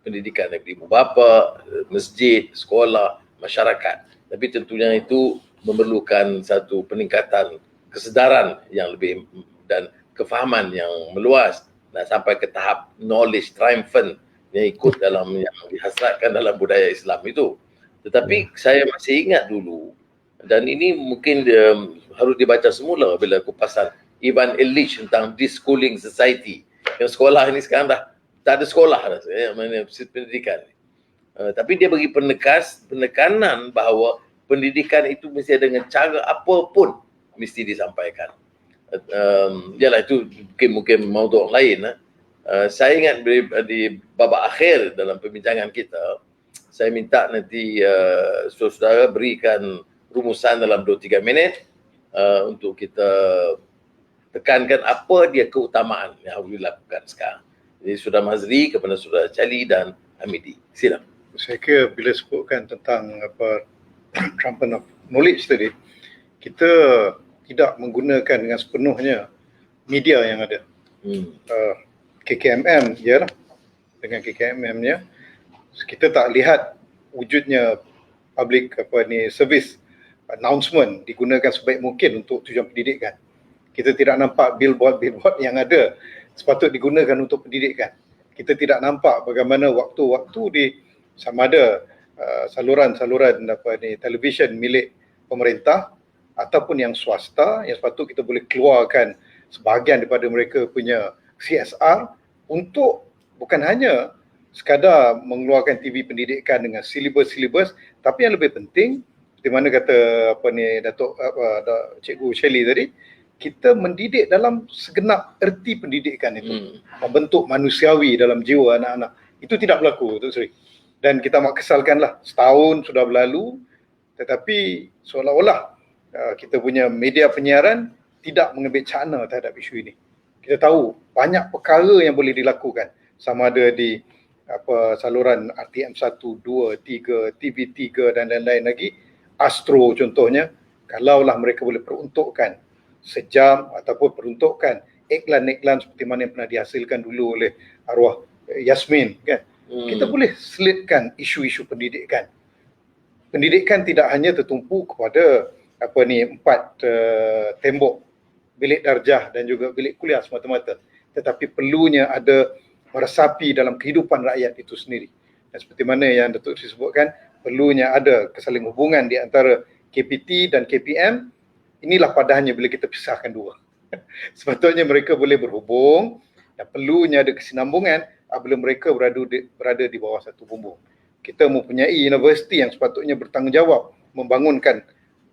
pendidikan dari ibu bapa, masjid, sekolah, masyarakat. Tapi tentunya itu memerlukan satu peningkatan kesedaran yang lebih dan kefahaman yang meluas, nak sampai ke tahap knowledge triumphant yang ikut dalam yang dihasratkan dalam budaya Islam itu. Tetapi saya masih ingat dulu, dan ini mungkin harus dibaca semula bila kupasan Ivan Illich tentang Deschooling Society. Yang sekolah ini sekarang dah tak ada sekolah dah, pendidikan. Tapi dia bagi penekanan bahawa pendidikan itu mesti dengan cara apapun mesti disampaikan. Yalah, itu mungkin maudhu' lain. Saya ingat di babak akhir dalam perbincangan kita, saya minta nanti saudara berikan rumusan dalam 2-3 minit untuk kita tekankan apa dia keutamaan yang harus dilakukan sekarang. Jadi Saudara Mazli kepada Saudara Chali dan Hamidi. Silakan. Saya kira bila sebutkan tentang trumpet of knowledge tadi, kita tidak menggunakan dengan sepenuhnya media yang ada. KKMM je lah. Dengan KKMM-nya, kita tak lihat wujudnya public service announcement digunakan sebaik mungkin untuk tujuan pendidikan. Kita tidak nampak billboard yang ada sepatut digunakan untuk pendidikan. Kita tidak nampak bagaimana waktu-waktu di sama ada saluran-saluran televisyen milik pemerintah ataupun yang swasta yang sepatut kita boleh keluarkan sebahagian daripada mereka punya CSR untuk bukan hanya sekadar mengeluarkan TV pendidikan dengan silibus-silibus, tapi yang lebih penting seperti mana kata Datuk Cikgu Shirley tadi, kita mendidik dalam segenap erti pendidikan itu, membentuk manusiawi dalam jiwa anak-anak. Itu tidak berlaku, Tok Sri. Dan kita mak kesalkanlah, setahun sudah berlalu, tetapi seolah-olah kita punya media penyiaran tidak mengambil cakna terhadap isu ini. Kita tahu banyak perkara yang boleh dilakukan, sama ada di saluran RTM 1, 2, 3, TV3 dan lain-lain lagi, Astro contohnya, kalaulah mereka boleh peruntukkan sejam ataupun peruntukkan iklan-iklan seperti mana yang pernah dihasilkan dulu oleh arwah Yasmin, kan? Kita boleh selitkan isu-isu pendidikan. Pendidikan tidak hanya tertumpu kepada 4 tembok, bilik darjah dan juga bilik kuliah semata-mata, tetapi perlunya ada meresapi dalam kehidupan rakyat itu sendiri. Dan seperti mana yang Datuk disebutkan, perlunya ada kesaling hubungan di antara KPT dan KPM. Inilah padanya bila kita pisahkan dua. Sepatutnya mereka boleh berhubung dan perlunya ada kesinambungan apabila mereka berada di bawah satu bumbung. Kita mempunyai universiti yang sepatutnya bertanggungjawab membangunkan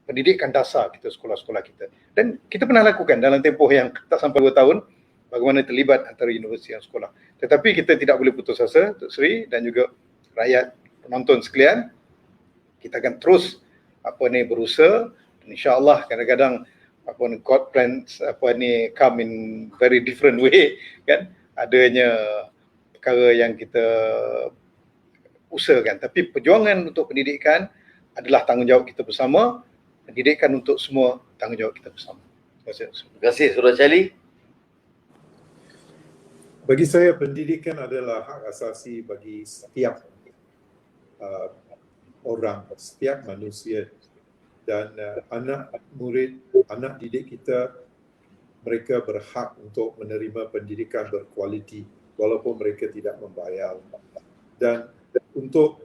pendidikan dasar kita, sekolah-sekolah kita. Dan kita pernah lakukan dalam tempoh yang tak sampai 2 tahun, bagaimana terlibat antara universiti dan sekolah. Tetapi kita tidak boleh putus asa, Tok Sri dan juga rakyat penonton sekalian. Kita akan terus berusaha. InsyaAllah kadang-kadang God plans come in very different way, kan? Adanya perkara yang kita usahakan. Tapi perjuangan untuk pendidikan adalah tanggungjawab kita bersama. Pendidikan untuk semua tanggungjawab kita bersama. Terima kasih Saudara Charlie. Bagi saya, pendidikan adalah hak asasi bagi setiap orang, setiap manusia. Dan anak murid, anak didik kita, mereka berhak untuk menerima pendidikan berkualiti walaupun mereka tidak membayar. Dan untuk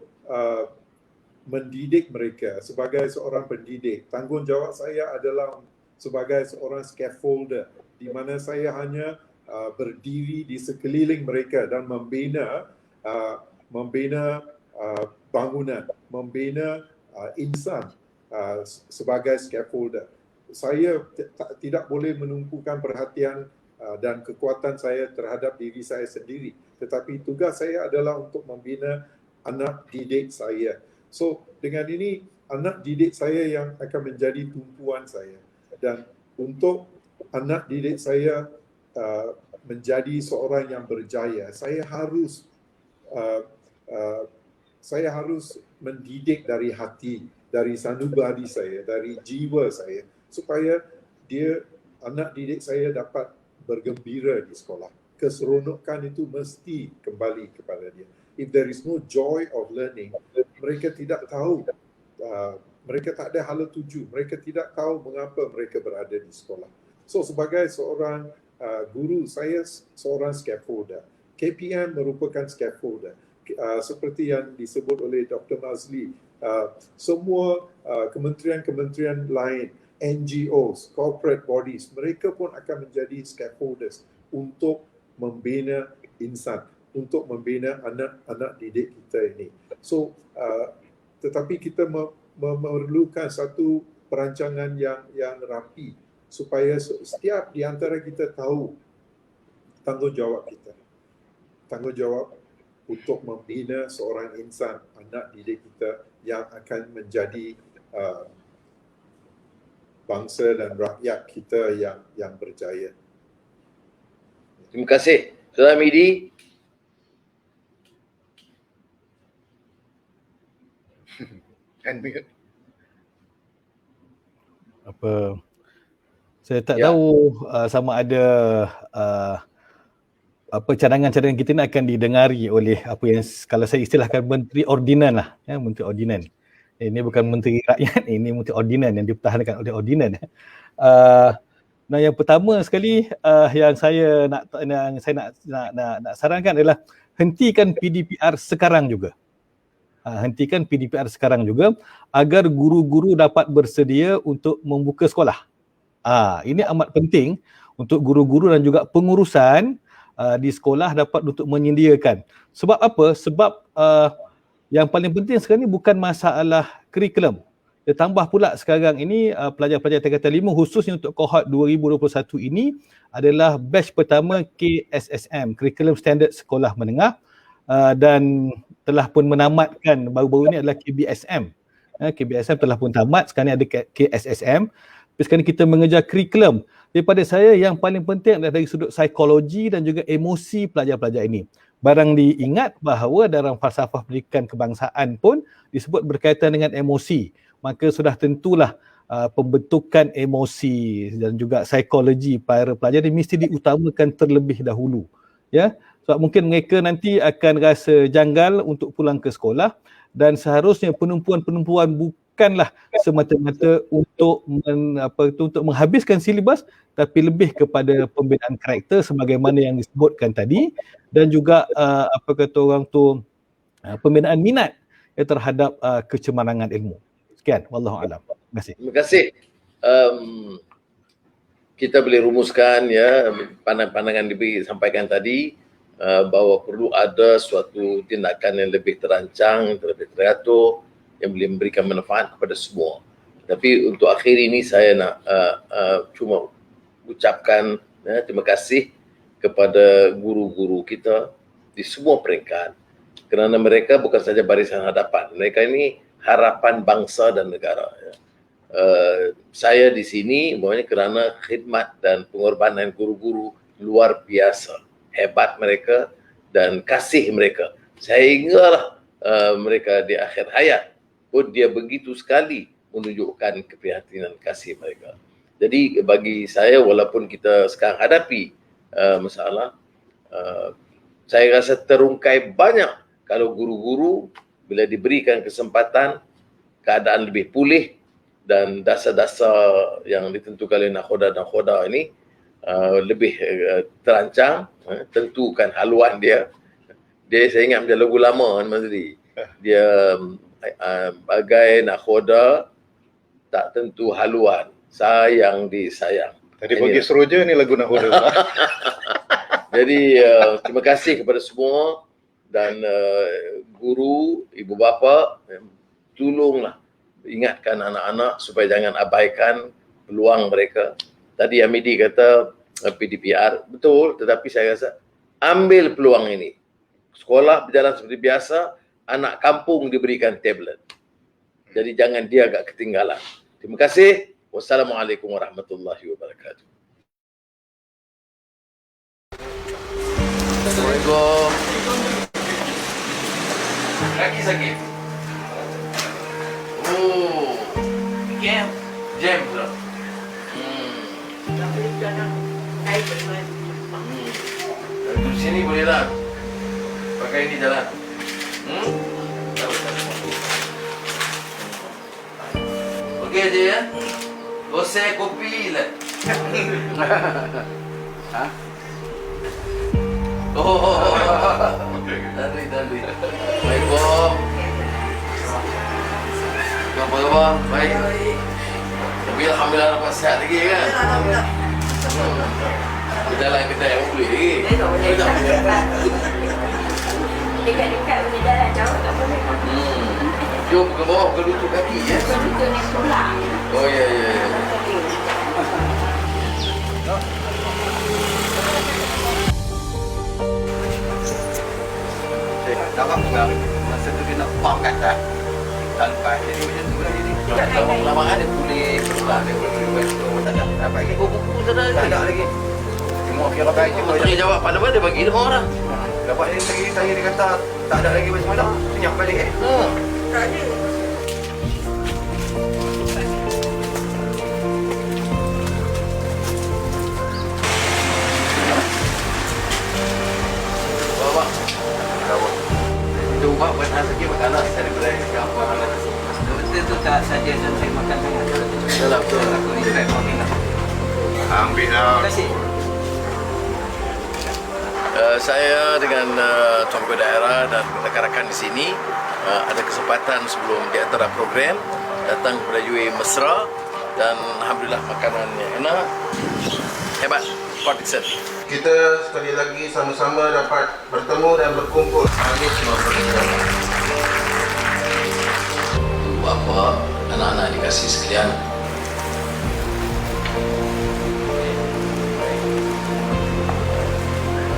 mendidik mereka sebagai seorang pendidik, tanggungjawab saya adalah sebagai seorang scaffolder, di mana saya hanya berdiri di sekeliling mereka dan membina bangunan, membina insan sebagai scaffolder. Saya tidak boleh menumpukan perhatian dan kekuatan saya terhadap diri saya sendiri, tetapi tugas saya adalah untuk membina anak didik saya. So dengan ini, anak didik saya yang akan menjadi tumpuan saya, dan untuk anak didik saya menjadi seorang yang berjaya, saya harus mendidik dari hati, dari sanubari saya, dari jiwa saya, supaya anak didik saya dapat bergembira di sekolah. Keseronokan itu mesti kembali kepada dia. If there is no joy of learning, mereka tidak tahu, mereka tak ada hala tuju, mereka tidak tahu mengapa mereka berada di sekolah. So sebagai seorang guru, saya seorang scaffolder. KPM merupakan scaffolder. Seperti yang disebut oleh Dr. Mazli, semua kementerian-kementerian lain, NGOs, corporate bodies, mereka pun akan menjadi scaffolders untuk membina insan, untuk membina anak-anak didik kita ini. So, tetapi kita memerlukan satu perancangan yang rapi supaya setiap di antara kita tahu tanggungjawab kita. Tanggungjawab untuk membina seorang insan, anak didik kita yang akan menjadi bangsa dan rakyat kita yang berjaya. Terima kasih. Saudara Midi. Unmute. Saya tak tahu sama ada cadangan-cadangan kita ni akan didengari oleh apa yang kalau saya istilahkan Menteri Ordinan lah, Menteri Ordinan. Ini bukan Menteri Rakyat, ini Menteri Ordinan yang dipertahankan oleh Ordinan. Nah, yang pertama sekali yang saya nak sarankan adalah hentikan PDPR sekarang juga. Hentikan PDPR sekarang juga agar guru-guru dapat bersedia untuk membuka sekolah. Ini amat penting untuk guru-guru dan juga pengurusan di sekolah dapat untuk menyediakan. Sebab apa? Sebab yang paling penting sekarang ni bukan masalah kurikulum. Ditambah pula sekarang ini pelajar-pelajar tingkatan 5 khususnya untuk kohort 2021 ini adalah batch pertama KSSM, Kurikulum Standard Sekolah Menengah, dan telah pun menamatkan baru-baru ini adalah KBSM. KBSM telah pun tamat, sekarang ni ada KSSM. Tapi sekarang kita mengejar kurikulum. Daripada saya yang paling penting adalah dari sudut psikologi dan juga emosi pelajar-pelajar ini. Barang diingat bahawa dalam falsafah pendidikan kebangsaan pun disebut berkaitan dengan emosi. Maka sudah tentulah pembentukan emosi dan juga psikologi para pelajar ini mesti diutamakan terlebih dahulu. Ya, sebab mungkin mereka nanti akan rasa janggal untuk pulang ke sekolah, dan seharusnya penumpuan-penumpuan bukanlah semata-mata untuk untuk menghabiskan silibus, tapi lebih kepada pembinaan karakter sebagaimana yang disebutkan tadi, dan juga pembinaan minat terhadap kecemerlangan ilmu. Sekian, wallahu a'lam. Terima kasih. Terima kasih. Kita boleh rumuskan pandangan-pandangan disampaikan tadi, bahawa perlu ada suatu tindakan yang lebih terancang, lebih teratur, yang boleh memberikan manfaat kepada semua. Tapi untuk akhir ini saya nak cuma ucapkan terima kasih kepada guru-guru kita di semua peringkat, kerana mereka bukan saja barisan hadapan, mereka ini harapan bangsa dan negara. Saya di sini kerana khidmat dan pengorbanan guru-guru luar biasa. Hebat mereka, dan kasih mereka sehinggalah mereka di akhir hayat pun dia begitu sekali menunjukkan keprihatinan kasih mereka. Jadi bagi saya, walaupun kita sekarang hadapi masalah, saya rasa terungkai banyak kalau guru-guru bila diberikan kesempatan, keadaan lebih pulih dan dasar-dasar yang ditentukan oleh nakhoda ini lebih terancang, tentukan haluan dia. Saya ingat macam lagu lama Wan Mazli. Dia bagai nakhoda tak tentu haluan, sayang disayang. Tadi bagi seroja ni lagu nakhoda. Jadi terima kasih kepada semua dan guru, ibu bapa, tolonglah ingatkan anak-anak supaya jangan abaikan peluang mereka. Tadi Hamidi kata PDPR, betul, tetapi saya rasa ambil peluang ini. Sekolah berjalan seperti biasa, anak kampung diberikan tablet. Jadi jangan dia agak ketinggalan. Terima kasih. Wassalamualaikum warahmatullahi wabarakatuh. Assalamualaikum. Kaki sakit. Oh, jam tu. Duduk sini boleh tak? Pakai ini jalan. Okey je ya. Gosek kopi lah. Ha? Oh. Tadi. Assalamualaikum. Apa khabar? Baik. Tapi alhamdulillah dapat sihat lagi kan? Berjalan kedai yang boleh lagi. Dekat-dekat punya jalan jauh tak boleh. Jom ke bawah ke lutut kaki ya. Lutut ni pulang. Oh ya. Dapat juga masa tu dia nak pump kat atas tanpa jadi macam tu lah jadi Kalau kelamaan dia boleh berulang, dia boleh buat tu. Tak ada. dapat lagi Buku tak ada. tak ada lagi cuma kira baik je Menteri jawab pada mana dia bagi demam orang. dapat ni lagi saya dia kata tak ada lagi macam mana senyap balik Tak ada. Bawa. Kita ubah buat sikit makanan saya boleh apa mana. betul tu tak saja dan saya makan sangat Dalam tu. aku ni baik makin lah Ambil lah. terima kasih Saya dengan Tuanku Daerah dan rakan-rakan di sini ada kesempatan sebelum di antara program datang kepada UAE Mesra dan alhamdulillah makanannya enak. Hebat. Port Dickson. Kita sekali lagi sama-sama dapat bertemu dan berkumpul. Kami semua berkata. Bapa, anak-anak dikasih sekalian.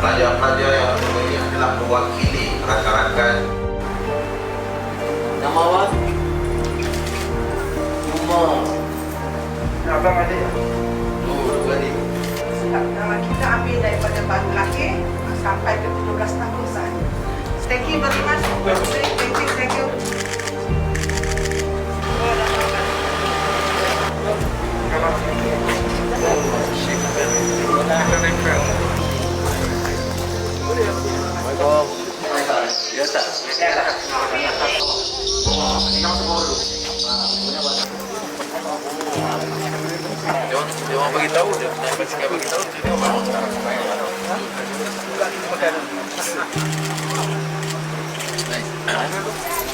Pelajar-pelajar yang semua ini adalah mewakili rakan-rakan. Nama awak? Umar. abang ada Oh, tadi. Nama kita ambil daripada baru lahir sampai ke 17 tahun sahaja. Thank you very much. Thank you. Assalamualaikum. Ya tak? Dia orang bagi tahu dia nak bagi tahu dia orang. Nice.